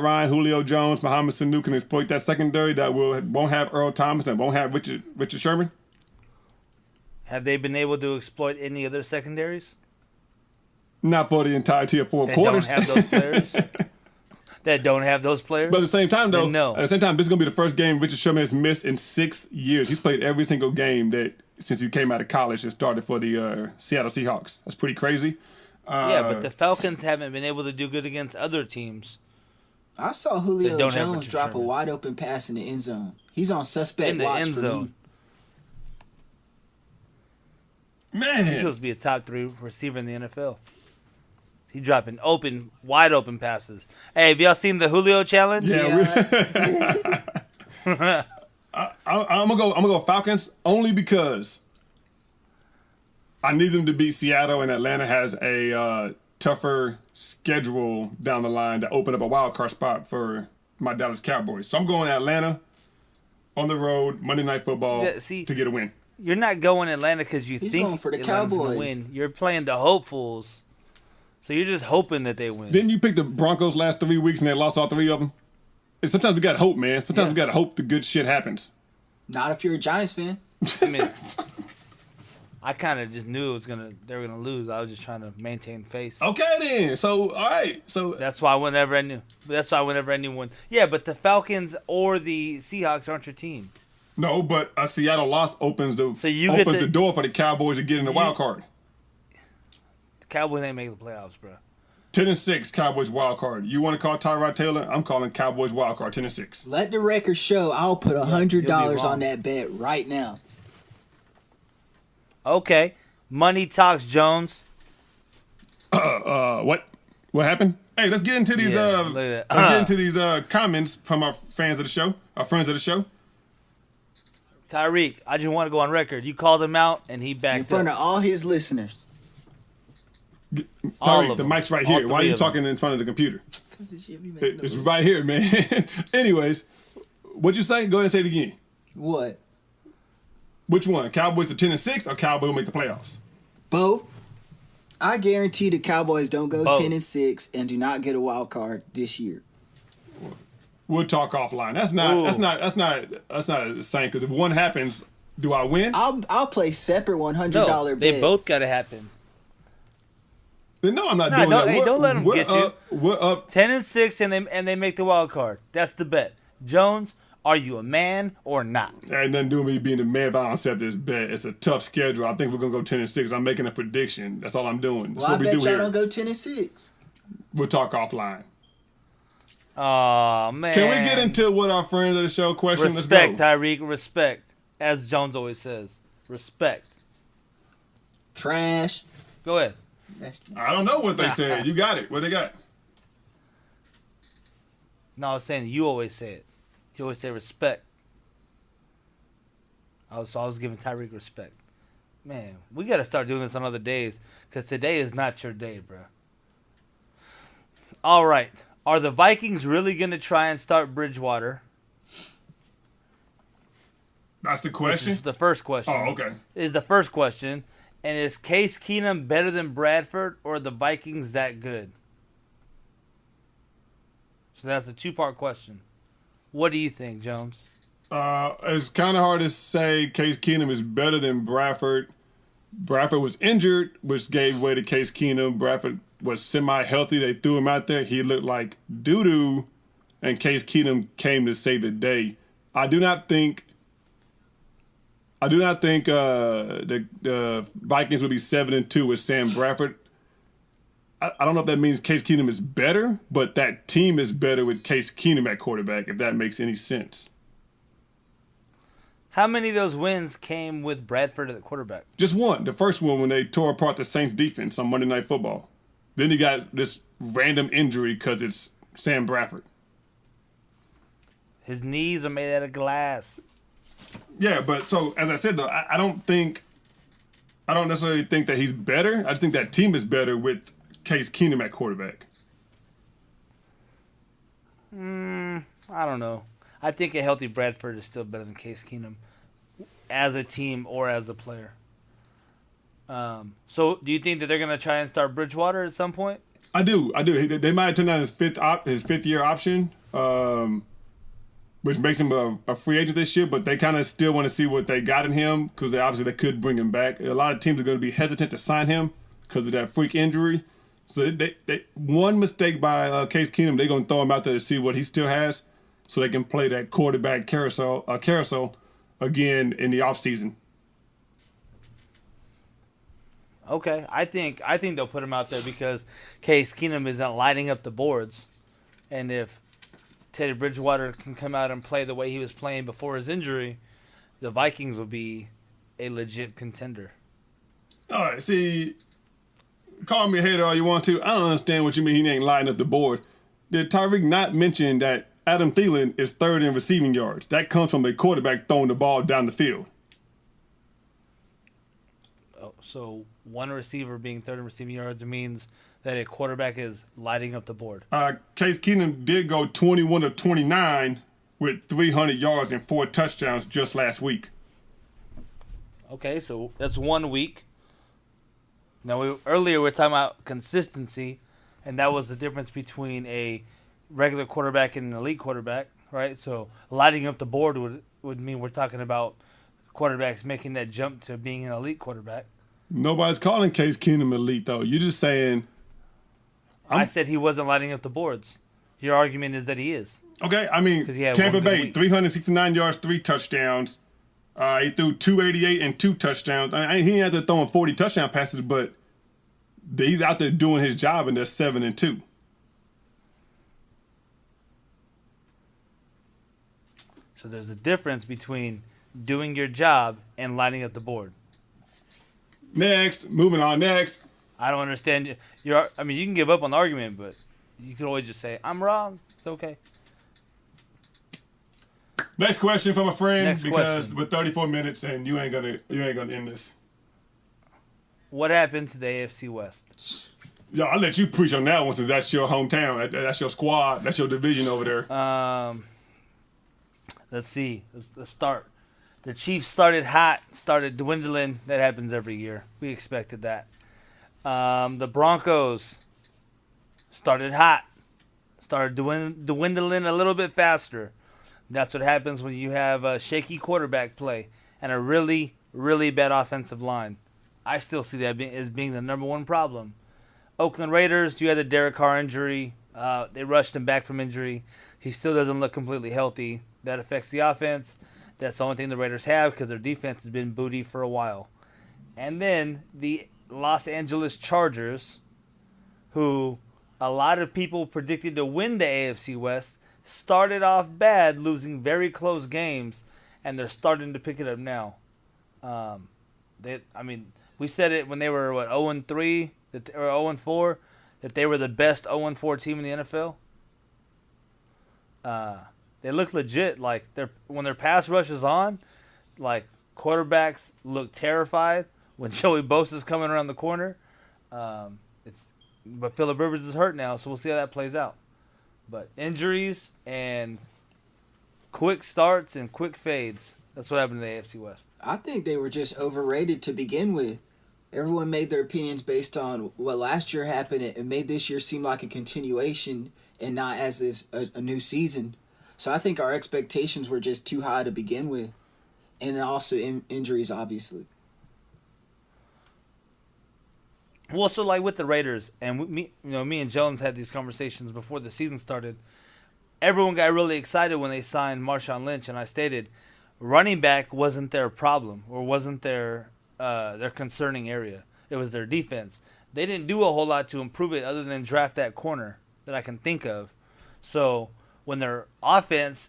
Speaker 5: Ryan, Julio Jones, Mohamed Sanu can exploit that secondary that won't have Earl Thomas and won't have Richard Sherman?
Speaker 7: Have they been able to exploit any other secondaries?
Speaker 5: Not for the entirety of four
Speaker 7: That
Speaker 5: quarters.
Speaker 7: don't have those players? That don't have those players?
Speaker 5: But at the same time, though,
Speaker 7: No.
Speaker 5: at the same time, this is going to be the first game Richard Sherman has missed in 6 years. He's played every single game since he came out of college and started for the Seattle Seahawks. That's pretty crazy.
Speaker 7: Yeah, but the Falcons haven't been able to do good against other teams.
Speaker 1: I saw
Speaker 7: They
Speaker 1: Julio
Speaker 7: don't have
Speaker 1: Jones
Speaker 7: Richard
Speaker 1: drop a
Speaker 7: Sherman.
Speaker 1: wide open pass in the end zone. He's on suspect
Speaker 7: In the
Speaker 1: watch
Speaker 7: end
Speaker 1: for
Speaker 7: zone.
Speaker 1: me.
Speaker 7: He's
Speaker 5: Man,
Speaker 7: supposed to be a top 3 receiver in the NFL. He dropping wide open passes. Hey, have y'all seen the Julio challenge?
Speaker 5: yeah. I'm gonna go Falcons only because I need them to beat Seattle, and Atlanta has a tougher schedule down the line to open up a wild card spot for my Dallas Cowboys. So I'm going Atlanta on the road, Monday Night Football,
Speaker 7: Yeah, see-
Speaker 5: to get a win.
Speaker 7: You're not going Atlanta because you
Speaker 1: He's
Speaker 7: think
Speaker 1: going for the
Speaker 7: Atlanta's gonna
Speaker 1: Cowboys.
Speaker 7: win. You're playing the hopefuls. So you're just hoping that they win.
Speaker 5: Didn't you pick the Broncos last 3 weeks and they lost all 3 of them? And sometimes we got hope, man. Sometimes we got to hope the good shit happens.
Speaker 1: Not if you're a Giants fan.
Speaker 7: I mean, I kind of just knew they were gonna lose. I was just trying to maintain face.
Speaker 5: Okay, then. So, all right. So,
Speaker 7: That's why whenever I knew one. Yeah, but the Falcons or the Seahawks aren't your team.
Speaker 5: no, but a Seattle loss opens the
Speaker 7: So you get
Speaker 5: the door for the Cowboys to get in the wild card.
Speaker 7: The Cowboys ain't making the playoffs, bro.
Speaker 5: 10-6 Cowboys wild card. You want to call Tyrod Taylor? I'm calling Cowboys wild card 10-6.
Speaker 1: Let the record show I'll put $100
Speaker 7: you'll be wrong.
Speaker 1: on that bet right now.
Speaker 7: Okay, money talks, Jones.
Speaker 5: What happened? Hey, let's get into these
Speaker 7: Yeah, look at that.
Speaker 5: let's get into these comments from our fans of the show, our friends of the show.
Speaker 7: Tyreek, I just want to go on record. You called him out, and he
Speaker 1: In
Speaker 7: backed
Speaker 1: front
Speaker 7: up.
Speaker 1: of all his listeners.
Speaker 7: All
Speaker 5: Tariq,
Speaker 7: of
Speaker 5: the
Speaker 7: them.
Speaker 5: mic's right
Speaker 7: All
Speaker 5: here. Why are
Speaker 7: three
Speaker 5: you
Speaker 7: of them.
Speaker 5: talking in front of the computer? It's right here, man. Anyways, what'd you say? Go ahead and say it again.
Speaker 1: What?
Speaker 5: Which one? Cowboys are 10-6 or Cowboys will make the playoffs?
Speaker 1: Both. I guarantee the Cowboys don't go
Speaker 7: Both.
Speaker 1: 10-6 and do not get a wild card this year.
Speaker 5: We'll talk offline. That's not
Speaker 7: Ooh.
Speaker 5: the same, because if one happens, do I win?
Speaker 1: I'll play separate $100
Speaker 7: No,
Speaker 1: bets.
Speaker 7: they both got to happen.
Speaker 5: No, I'm not
Speaker 7: Nah,
Speaker 5: doing
Speaker 7: don't-
Speaker 5: that.
Speaker 7: hey, don't let 'em
Speaker 5: we're
Speaker 7: get you.
Speaker 5: up, We're up.
Speaker 7: 10-6, and they make the wild card. That's the bet. Jones, are you a man or not?
Speaker 5: That ain't nothing to do with me being a man, but I don't accept this bet. It's a tough schedule. I think we're gonna go 10-6. I'm making a prediction. That's all I'm doing. That's
Speaker 1: Well, I
Speaker 5: what we
Speaker 1: bet
Speaker 5: do
Speaker 1: y'all
Speaker 5: here.
Speaker 1: don't go 10-6.
Speaker 5: We'll talk offline.
Speaker 7: Oh man.
Speaker 5: Can we get into what our friends of the show question?
Speaker 7: Respect,
Speaker 5: Let's go.
Speaker 7: Tyreek, respect. As Jones always says. Respect.
Speaker 1: Trash.
Speaker 7: Go ahead.
Speaker 5: I don't know what they said. You got it. What they got?
Speaker 7: No, I was saying you always say it. You always say respect. I was giving Tyreek respect. Man, we got to start doing this on other days because today is not your day, bro. All right. Are the Vikings really going to try and start Bridgewater?
Speaker 5: That's the question?
Speaker 7: This is the first question.
Speaker 5: Oh, okay.
Speaker 7: Is the first question. And is Case Keenum better than Bradford, or are the Vikings that good? So that's a two-part question. What do you think, Jones?
Speaker 5: It's kind of hard to say Case Keenum is better than Bradford. Bradford was injured, which gave way to Case Keenum. Bradford was semi-healthy. They threw him out there. He looked like doo-doo, and Case Keenum came to save the day. I do not think the Vikings will be 7-2 with Sam Bradford. I don't know if that means Case Keenum is better, but that team is better with Case Keenum at quarterback, if that makes any sense.
Speaker 7: How many of those wins came with Bradford at the quarterback?
Speaker 5: Just one. The first one when they tore apart the Saints defense on Monday Night Football. Then he got this random injury because it's Sam Bradford.
Speaker 7: His knees are made out of glass.
Speaker 5: Yeah, but so as I said though, I don't necessarily think that he's better. I just think that team is better with Case Keenum at quarterback.
Speaker 7: I don't know. I think a healthy Bradford is still better than Case Keenum as a team or as a player. So do you think that they're going to try and start Bridgewater at some point?
Speaker 5: I do. They might turn down his fifth year option, which makes him a free agent this year. But they kind of still want to see what they got in him because they could bring him back. A lot of teams are going to be hesitant to sign him because of that freak injury. So they one mistake by Case Keenum, they're going to throw him out there to see what he still has, so they can play that quarterback carousel again in the offseason.
Speaker 7: Okay, I think they'll put him out there because Case Keenum isn't lighting up the boards, and if Teddy Bridgewater can come out and play the way he was playing before his injury, the Vikings will be a legit contender.
Speaker 5: All right, see, call me a hater all you want to. I don't understand what you mean he ain't lighting up the board. Did Tyreek not mention that Adam Thielen is third in receiving yards? That comes from a quarterback throwing the ball down the field.
Speaker 7: Oh, so one receiver being third in receiving yards means that a quarterback is lighting up the board.
Speaker 5: Case Keenum did go 21 of 29 with 300 yards and 4 touchdowns just last week.
Speaker 7: Okay, so that's 1 week. Now, earlier we were talking about consistency, and that was the difference between a regular quarterback and an elite quarterback, right? So lighting up the board would mean we're talking about quarterbacks making that jump to being an elite quarterback.
Speaker 5: Nobody's calling Case Keenum elite, though. You're just saying...
Speaker 7: I said he wasn't lighting up the boards. Your argument is that he is.
Speaker 5: Okay, I mean, Tampa Bay, 369 yards, 3 touchdowns. He threw 288 and 2 touchdowns. He ain't out there throwing 40 touchdown passes, but he's out there doing his job, and they're 7-2.
Speaker 7: So there's a difference between doing your job and lighting up the board.
Speaker 5: Moving on, next.
Speaker 7: I don't understand. You can give up on the argument, but you can always just say, I'm wrong. It's okay.
Speaker 5: Next question from a friend,
Speaker 7: Next
Speaker 5: because
Speaker 7: question.
Speaker 5: we're 34 minutes and you ain't gonna end this.
Speaker 7: What happened to the AFC West?
Speaker 5: Yo, I'll let you preach on that one since that's your hometown. That's your squad. That's your division over there.
Speaker 7: Let's see. Let's start. The Chiefs started hot, started dwindling. That happens every year. We expected that. The Broncos started hot, started dwindling a little bit faster. That's what happens when you have a shaky quarterback play and a really, really bad offensive line. I still see that as being the number one problem. Oakland Raiders, you had the Derek Carr injury. They rushed him back from injury. He still doesn't look completely healthy. That affects the offense. That's the only thing the Raiders have because their defense has been booty for a while. And then the Los Angeles Chargers, who a lot of people predicted to win the AFC West, started off bad, losing very close games, and they're starting to pick it up now. We said it when they were 0-3 or 0-4, that they were the best 0-4 team in the NFL. They look legit. Like when their pass rush is on, like quarterbacks look terrified when Joey Bosa's coming around the corner. But Phillip Rivers is hurt now, so we'll see how that plays out. But injuries and quick starts and quick fades. That's what happened in the AFC West.
Speaker 1: I think they were just overrated to begin with. Everyone made their opinions based on what last year happened and made this year seem like a continuation and not as if a new season. So I think our expectations were just too high to begin with. And then also injuries, obviously.
Speaker 7: Well, so like with the Raiders, and me and Jones had these conversations before the season started. Everyone got really excited when they signed Marshawn Lynch, and I stated running back wasn't their problem or wasn't their concerning area. It was their defense. They didn't do a whole lot to improve it other than draft that corner that I can think of. So when their offense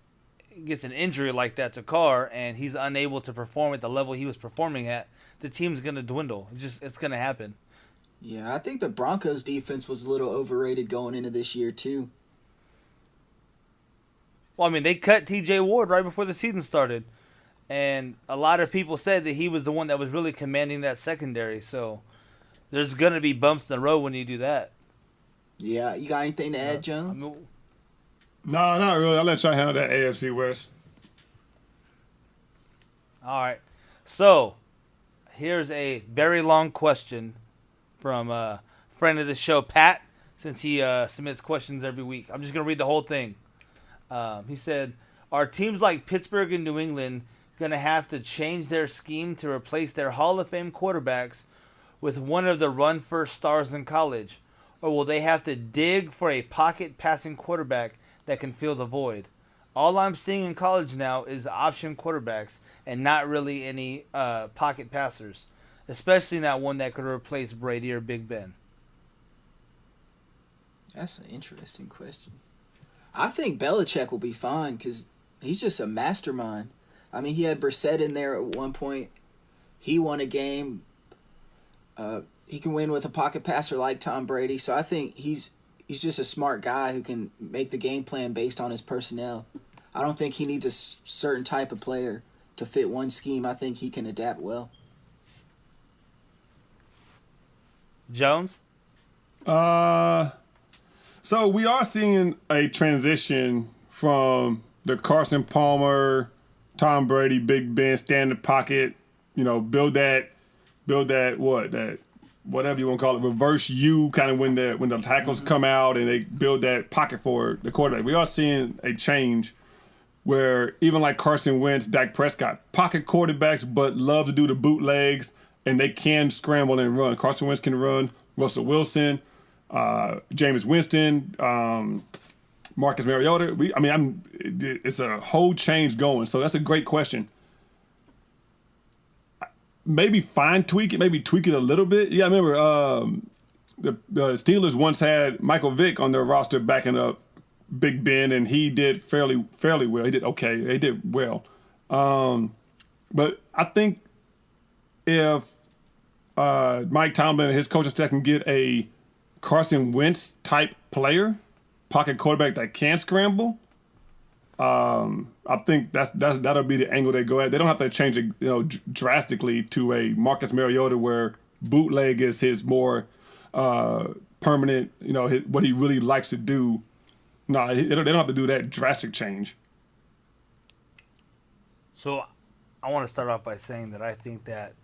Speaker 7: gets an injury like that to Carr and he's unable to perform at the level he was performing at, the team's going to dwindle. It's going to happen.
Speaker 1: Yeah, I think the Broncos defense was a little overrated going into this year too.
Speaker 7: Well, I mean, they cut T.J. Ward right before the season started. And a lot of people said that he was the one that was really commanding that secondary. So there's going to be bumps in the road when you do that.
Speaker 1: Yeah, you got anything to add, Jones?
Speaker 5: No, not really. I'll let y'all handle that AFC West.
Speaker 7: All right. So here's a very long question from a friend of the show, Pat, since he submits questions every week. I'm just going to read the whole thing. He said, are teams like Pittsburgh and New England going to have to change their scheme to replace their Hall of Fame quarterbacks with one of the run-first stars in college? Or will they have to dig for a pocket-passing quarterback that can fill the void? All I'm seeing in college now is option quarterbacks and not really any pocket passers, especially not one that could replace Brady or Big Ben.
Speaker 1: That's an interesting question. I think Belichick will be fine because he's just a mastermind. I mean, he had Brissett in there at one point. He won a game. He can win with a pocket passer like Tom Brady. So I think he's just a smart guy who can make the game plan based on his personnel. I don't think he needs a certain type of player to fit one scheme. I think he can adapt well.
Speaker 7: Jones?
Speaker 5: So we are seeing a transition from the Carson Palmer, Tom Brady, Big Ben, stand in the pocket, build that whatever you want to call it, reverse U kind of when the tackles come out and they build that pocket for the quarterback. We are seeing a change where even like Carson Wentz, Dak Prescott, pocket quarterbacks, but love to do the bootlegs and they can scramble and run. Carson Wentz can run. Russell Wilson, Jameis Winston, Marcus Mariota. It's a whole change going. So that's a great question. Maybe tweak it a little bit. Yeah, I remember the Steelers once had Michael Vick on their roster backing up Big Ben, and he did fairly well. He did okay. He did well. But I think if Mike Tomlin and his coaching staff can get a Carson Wentz type player, pocket quarterback that can scramble, I think that'll be the angle they go at. They don't have to change it, drastically to a Marcus Mariota where bootleg is his more permanent, what he really likes to do. No, they don't have to do that drastic change.
Speaker 7: So I want to start off by saying that I think that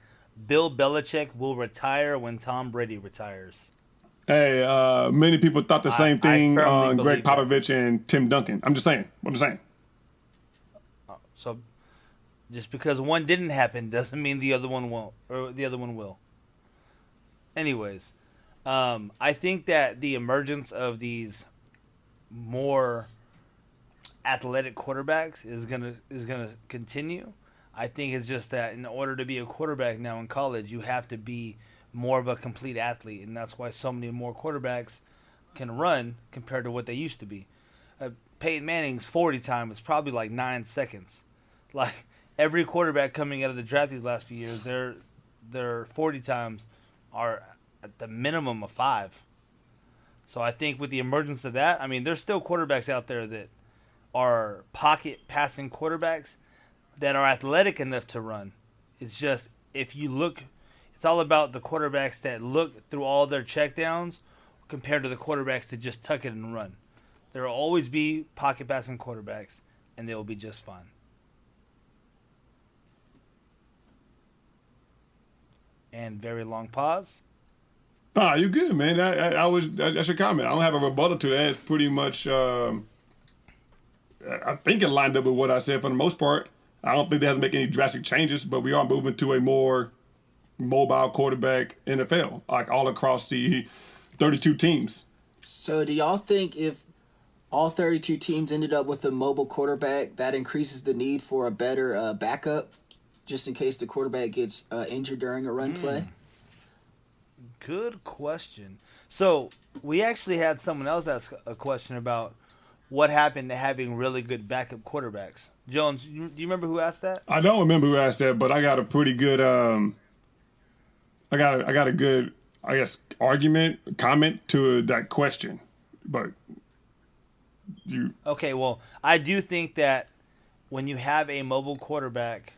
Speaker 7: Bill Belichick will retire when Tom Brady retires.
Speaker 5: Hey, many people thought the same thing on Greg
Speaker 7: believe
Speaker 5: Popovich and Tim Duncan. I'm just saying.
Speaker 7: So just because one didn't happen doesn't mean the other one won't, or the other one will. Anyways, I think that the emergence of these more athletic quarterbacks is gonna continue. I think it's just that in order to be a quarterback now in college, you have to be more of a complete athlete, and that's why so many more quarterbacks can run compared to what they used to be. Peyton Manning's 40 time is probably like 9 seconds. Like every quarterback coming out of the draft these last few years, their 40 times are at the minimum of 5. So I think with the emergence of that, I mean, there's still quarterbacks out there that are pocket passing quarterbacks that are athletic enough to run. It's just if you look, it's all about the quarterbacks that look through all their checkdowns compared to the quarterbacks that just tuck it and run. There will always be pocket passing quarterbacks, and they will be just fine. And very long pause.
Speaker 5: Nah, you good, man. That's your comment. I don't have a rebuttal to that. It's pretty much, I think it lined up with what I said for the most part. I don't think they have to make any drastic changes, but we are moving to a more mobile quarterback NFL, like all across the 32 teams.
Speaker 1: So do y'all think if all 32 teams ended up with a mobile quarterback, that increases the need for a better backup, just in case the quarterback gets injured during a run play?
Speaker 7: Good question. So we actually had someone else ask a question about what happened to having really good backup quarterbacks. Jones, do you remember who asked that?
Speaker 5: I don't remember who asked that, but I got a pretty good, I got a good, I guess, comment to that question. But you.
Speaker 7: Okay, well, I do think that when you have a mobile quarterback,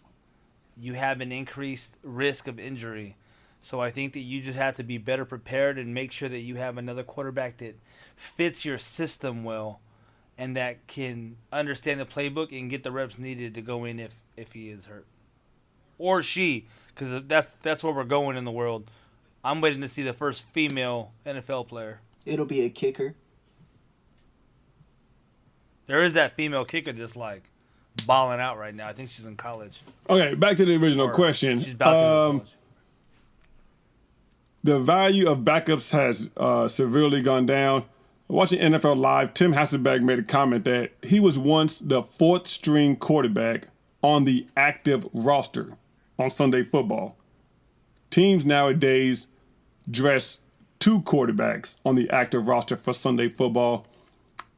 Speaker 7: you have an increased risk of injury. So I think that you just have to be better prepared and make sure that you have another quarterback that fits your system well and that can understand the playbook and get the reps needed to go in if he is hurt. Or she, because that's where we're going in the world. I'm waiting to see the first female NFL player.
Speaker 1: It'll be a kicker.
Speaker 7: There is that female kicker that's like balling out right now. I think she's in college.
Speaker 5: Okay, back to the original question.
Speaker 7: She's about to go to college.
Speaker 5: The value of backups has severely gone down. Watching NFL Live, Tim Hasselbeck made a comment that he was once the 4th string quarterback on the active roster on Sunday Football. Teams nowadays dress 2 quarterbacks on the active roster for Sunday Football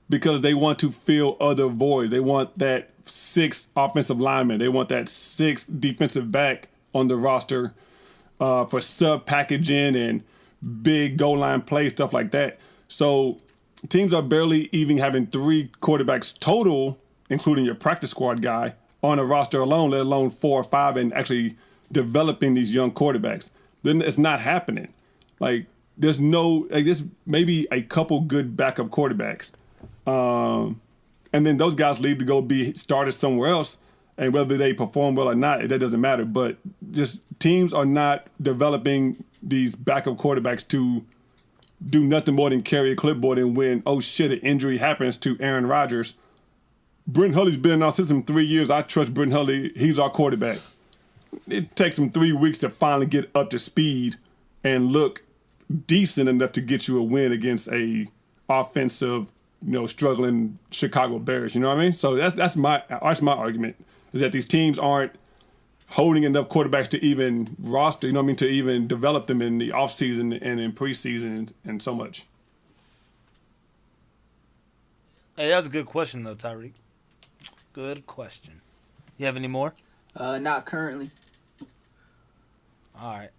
Speaker 5: because they want to fill other voids. They want that 6th offensive lineman. They want that 6th defensive back on the roster for sub packaging and big goal line play, stuff like that. So teams are barely even having 3 quarterbacks total, including your practice squad guy, on a roster alone, let alone 4 or 5, and actually developing these young quarterbacks. Then it's not happening. Like there's maybe a couple good backup quarterbacks. And then those guys leave to go be started somewhere else. And whether they perform well or not, that doesn't matter. But just teams are not developing these backup quarterbacks to do nothing more than carry a clipboard and when, oh shit, an injury happens to Aaron Rodgers. Brent Hulley's been in our system 3 years. I trust Brent Hulley. He's our quarterback. It takes him 3 weeks to finally get up to speed and look decent enough to get you a win against a offensive, struggling Chicago Bears. You know what I mean? So that's my argument, is that these teams aren't holding enough quarterbacks to even roster, to even develop them in the offseason and in preseason and so much.
Speaker 7: Hey, that was a good question, though, Tyreek. Good question. You have any more?
Speaker 1: Not currently.
Speaker 7: All right.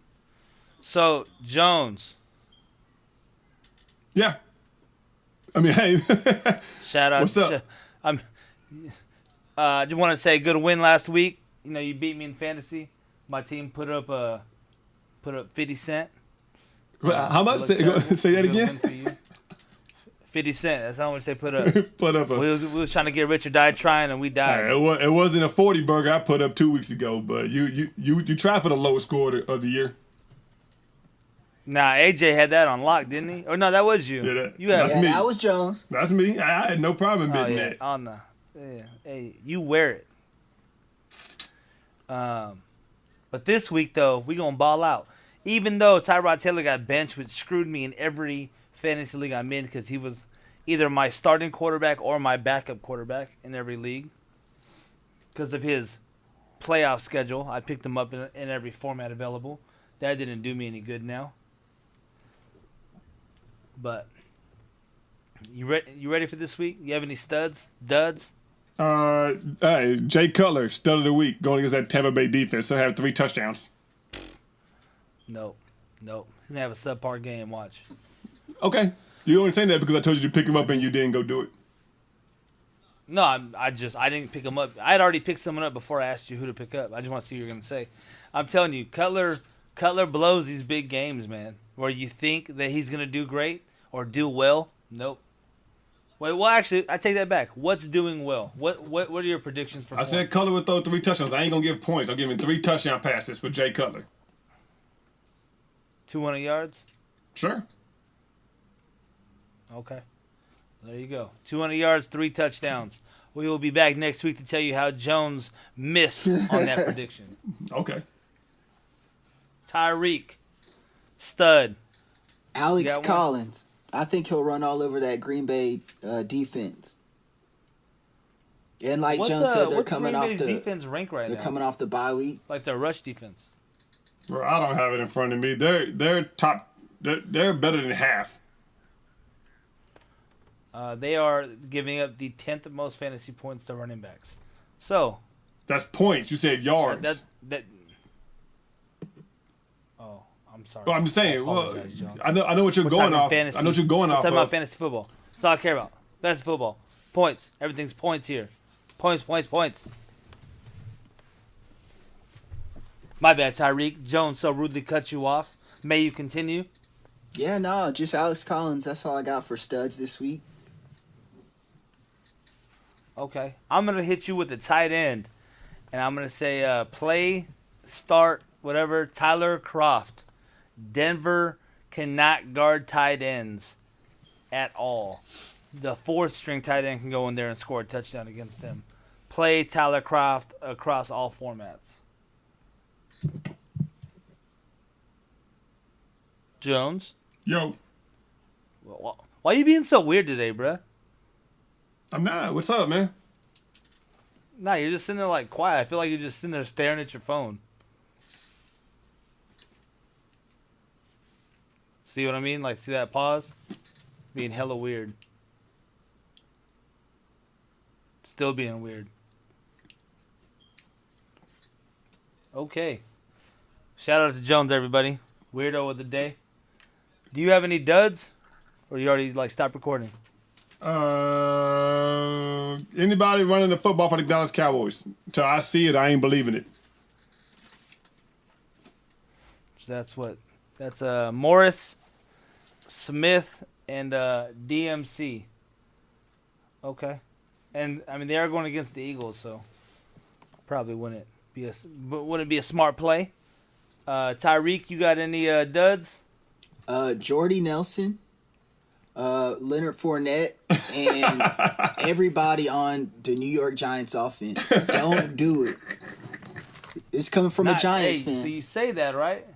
Speaker 7: So, Jones.
Speaker 5: Yeah. I mean, hey.
Speaker 7: Shout out.
Speaker 5: What's up?
Speaker 7: I just want to say good win last week. You beat me in fantasy. My team put up 50 Cent.
Speaker 5: How much? Say that again.
Speaker 7: 50 Cent. That's how much they put up.
Speaker 5: We
Speaker 7: was trying to get rich or die trying, and we died.
Speaker 5: It wasn't a 40 burger I put up 2 weeks ago, but you tried for the lowest score of the year.
Speaker 7: Nah, AJ had that on lock, didn't he? Or no, that was you.
Speaker 5: Yeah, that's me.
Speaker 1: That was Jones.
Speaker 5: That's me. I had no problem admitting that.
Speaker 7: On the, yeah. Hey, you wear it. But this week though, we gonna ball out. Even though Tyrod Taylor got benched, which screwed me in every fantasy league I'm in because he was either my starting quarterback or my backup quarterback in every league. Because of his playoff schedule, I picked him up in every format available. That didn't do me any good now. But You ready for this week? You have any studs? Duds?
Speaker 5: Hey, Jay Cutler, stud of the week, going against that Tampa Bay defense. He'll have 3 touchdowns.
Speaker 7: Nope. He's gonna have a subpar game. Watch.
Speaker 5: Okay. You only saying that because I told you to pick him up and you didn't go do it.
Speaker 7: No, I didn't pick him up. I had already picked someone up before I asked you who to pick up. I just want to see what you're gonna say. I'm telling you, Cutler blows these big games, man. Where you think that he's gonna do great or do well. Nope. Wait, well, actually, I take that back. What's doing well? What are your predictions for?
Speaker 5: I said Cutler would throw 3 touchdowns. I ain't gonna give points. I'm giving 3 touchdown passes for Jay Cutler.
Speaker 7: 200 yards.
Speaker 5: Sure.
Speaker 7: Okay. There you go. 200 yards, 3 touchdowns. We will be back next week to tell you how Jones missed on that prediction.
Speaker 5: Okay.
Speaker 7: Tyreek, stud.
Speaker 1: Alex
Speaker 7: got one?
Speaker 1: Collins. I think he'll run all over that Green Bay defense. And like Jones said, they're
Speaker 7: what's
Speaker 1: coming
Speaker 7: Green
Speaker 1: off
Speaker 7: Bay's
Speaker 1: the
Speaker 7: defense rank right
Speaker 1: they're
Speaker 7: now?
Speaker 1: coming off the bye week.
Speaker 7: Like their rush defense.
Speaker 5: Bro, I don't have it in front of me. They're top. They're better than half.
Speaker 7: They are giving up the 10th most fantasy points to running backs. So
Speaker 5: That's points. You said yards.
Speaker 7: Oh, I'm sorry.
Speaker 5: Well, I'm just saying.
Speaker 7: I
Speaker 5: Well,
Speaker 7: apologize, Jones.
Speaker 5: I know what you're
Speaker 7: We're
Speaker 5: going
Speaker 7: talking
Speaker 5: off.
Speaker 7: fantasy.
Speaker 5: I know what you're going
Speaker 7: We're
Speaker 5: off.
Speaker 7: talking
Speaker 5: Of.
Speaker 7: about fantasy football. That's all I care about. Fantasy football. Points. Everything's points here. Points. My bad, Tyreek. Jones so rudely cut you off. May you continue.
Speaker 1: Yeah, no, just Alex Collins. That's all I got for studs this week.
Speaker 7: Okay. I'm going to hit you with a tight end. And I'm going to say play, start, whatever, Tyler Kroft. Denver cannot guard tight ends at all. The 4th string tight end can go in there and score a touchdown against them. Play Tyler Kroft across all formats. Jones?
Speaker 5: Yo,
Speaker 7: Why are you being so weird today, bruh?
Speaker 5: I'm not. What's up, man?
Speaker 7: Nah, you're just sitting there like quiet. I feel like you're just sitting there staring at your phone. See what I mean? Like, see that pause? Being hella weird. Still being weird. Okay. Shout out to Jones, everybody. Weirdo of the day. Do you have any duds? Or you already, like, stopped recording?
Speaker 5: Anybody running the football for the Dallas Cowboys? Until I see it, I ain't believing it.
Speaker 7: So that's Morris, Smith, and DMC. Okay. And, I mean, they are going against the Eagles, so probably wouldn't be a smart play. Tyreek, you got any duds?
Speaker 1: Jordy Nelson, Leonard Fournette, and everybody on the New York Giants offense. Don't do it. It's coming from a Giants fan.
Speaker 7: So you say that, right?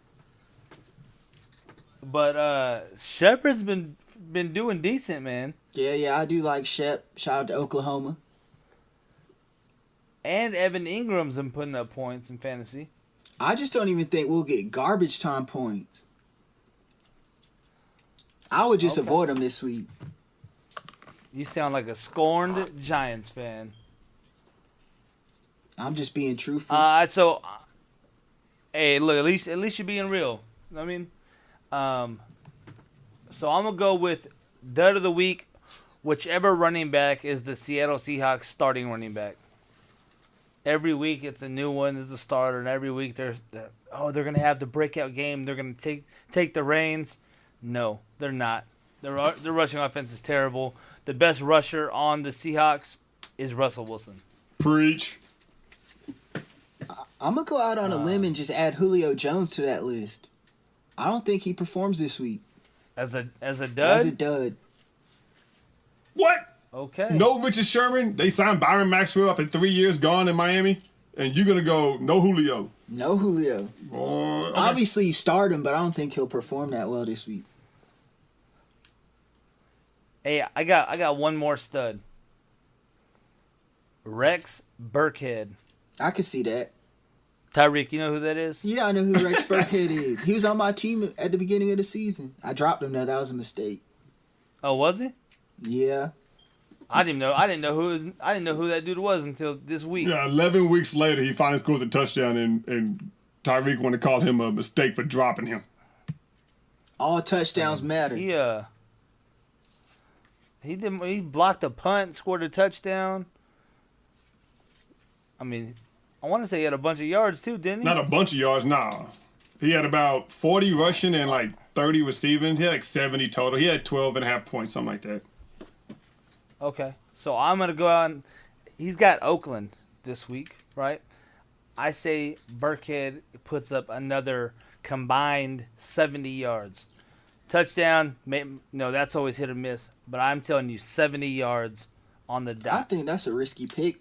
Speaker 7: But Shepard's been doing decent, man.
Speaker 1: Yeah, I do like Shep. Shout out to Oklahoma.
Speaker 7: And Evan Ingram's been putting up points in fantasy.
Speaker 1: I just don't even think we'll get garbage time points. I would just avoid them this week.
Speaker 7: You sound like a scorned Giants fan.
Speaker 1: I'm just being truthful.
Speaker 7: Hey, look, at least you're being real. I mean, so I'm gonna go with dud of the week, whichever running back is the Seattle Seahawks starting running back. Every week it's a new one as a starter, and every week they're gonna have the breakout game. They're gonna take the reins. No, they're not. Their rushing offense is terrible. The best rusher on the Seahawks is Russell Wilson.
Speaker 5: Preach.
Speaker 1: I'm going to go out on a limb and just add Julio Jones to that list. I don't think he performs this week.
Speaker 7: As a dud?
Speaker 1: As a dud.
Speaker 5: What?
Speaker 7: Okay.
Speaker 5: No Richard Sherman. They signed Byron Maxwell after 3 years gone in Miami. And you're going to go, no Julio.
Speaker 1: No Julio.
Speaker 5: Okay.
Speaker 1: Obviously, you start him, but I don't think he'll perform that well this week.
Speaker 7: Hey, I got one more stud. Rex Burkhead.
Speaker 1: I could see that.
Speaker 7: Tyreek, you know who that is?
Speaker 1: Yeah, I know who Rex Burkhead is. He was on my team at the beginning of the season. I dropped him, though. That was a mistake.
Speaker 7: Oh, was he?
Speaker 1: Yeah.
Speaker 7: I didn't know who that dude was until this week.
Speaker 5: Yeah, 11 weeks later, he finally scores a touchdown, and Tyreek want to call him a mistake for dropping him.
Speaker 1: All touchdowns matter.
Speaker 7: He blocked a punt, scored a touchdown. I mean, I want to say he had a bunch of yards too, didn't he?
Speaker 5: Not a bunch of yards, nah. He had about 40 rushing and like 30 receiving. He had like 70 total. He had 12.5 points, something like that.
Speaker 7: Okay, so I'm gonna go out. He's got Oakland this week, right? I say Burkhead puts up another combined 70 yards. Touchdown, no, that's always hit or miss. But I'm telling you, 70 yards on the
Speaker 1: I
Speaker 7: dot.
Speaker 1: think that's a risky pick.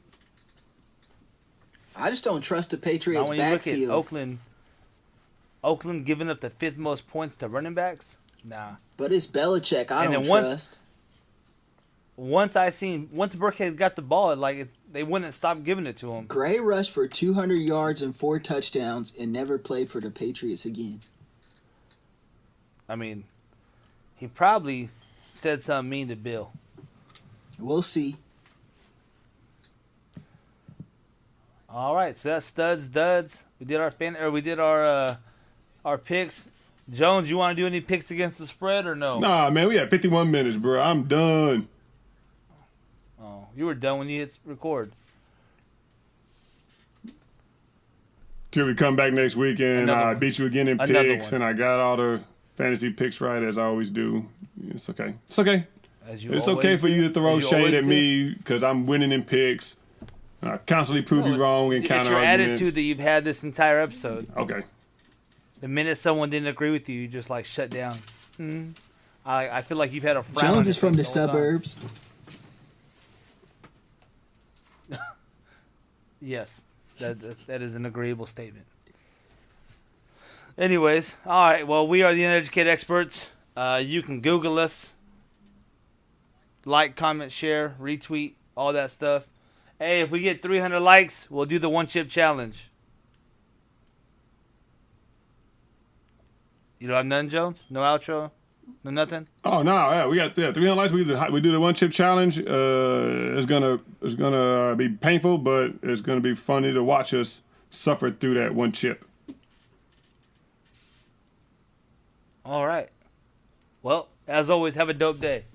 Speaker 1: I just don't trust the
Speaker 7: Now,
Speaker 1: Patriots
Speaker 7: when you look at
Speaker 1: backfield.
Speaker 7: Oakland giving up the 5th most points to running backs? Nah.
Speaker 1: But it's Belichick. I
Speaker 7: And
Speaker 1: don't
Speaker 7: then once-
Speaker 1: trust.
Speaker 7: Once Burkhead got the ball, they wouldn't stop giving it to him.
Speaker 1: Gray rushed for 200 yards and 4 touchdowns and never played for the Patriots again.
Speaker 7: I mean, he probably said something mean to Bill.
Speaker 1: We'll see.
Speaker 7: All right, so that's studs, duds. We did our picks. Jones, you want to do any picks against the spread or no?
Speaker 5: Nah, man, we had 51 minutes, bro. I'm done.
Speaker 7: Oh, you were done when you hit record.
Speaker 5: Till we come back next week and
Speaker 7: Another
Speaker 5: I
Speaker 7: one.
Speaker 5: beat you again in
Speaker 7: Another
Speaker 5: picks,
Speaker 7: one.
Speaker 5: and I got all the fantasy picks right as I always do. It's okay. It's okay.
Speaker 7: As you
Speaker 5: It's
Speaker 7: always
Speaker 5: okay for
Speaker 7: do.
Speaker 5: you to throw
Speaker 7: As you
Speaker 5: shade
Speaker 7: always
Speaker 5: at
Speaker 7: do.
Speaker 5: me because I'm winning in picks. I constantly prove you wrong and
Speaker 7: It's
Speaker 5: counter
Speaker 7: your
Speaker 5: arguments.
Speaker 7: attitude that you've had this entire episode.
Speaker 5: Okay.
Speaker 7: The minute someone didn't agree with you, you just shut down. I feel like you've had a frown on
Speaker 1: Jones
Speaker 7: your
Speaker 1: is from the
Speaker 7: face whole time.
Speaker 1: suburbs.
Speaker 7: Yes, that is an agreeable statement. Anyways, all right. Well, we are the Uneducated Experts. You can Google us, like, comment, share, retweet, all that stuff. Hey, if we get 300 likes, we'll do the one chip challenge. You don't have none, Jones? No outro? No nothing?
Speaker 5: Oh no, yeah, we got 300 likes. We do the one chip challenge. It's gonna be painful, but it's gonna be funny to watch us suffer through that one chip.
Speaker 7: All right. Well, as always, have a dope day.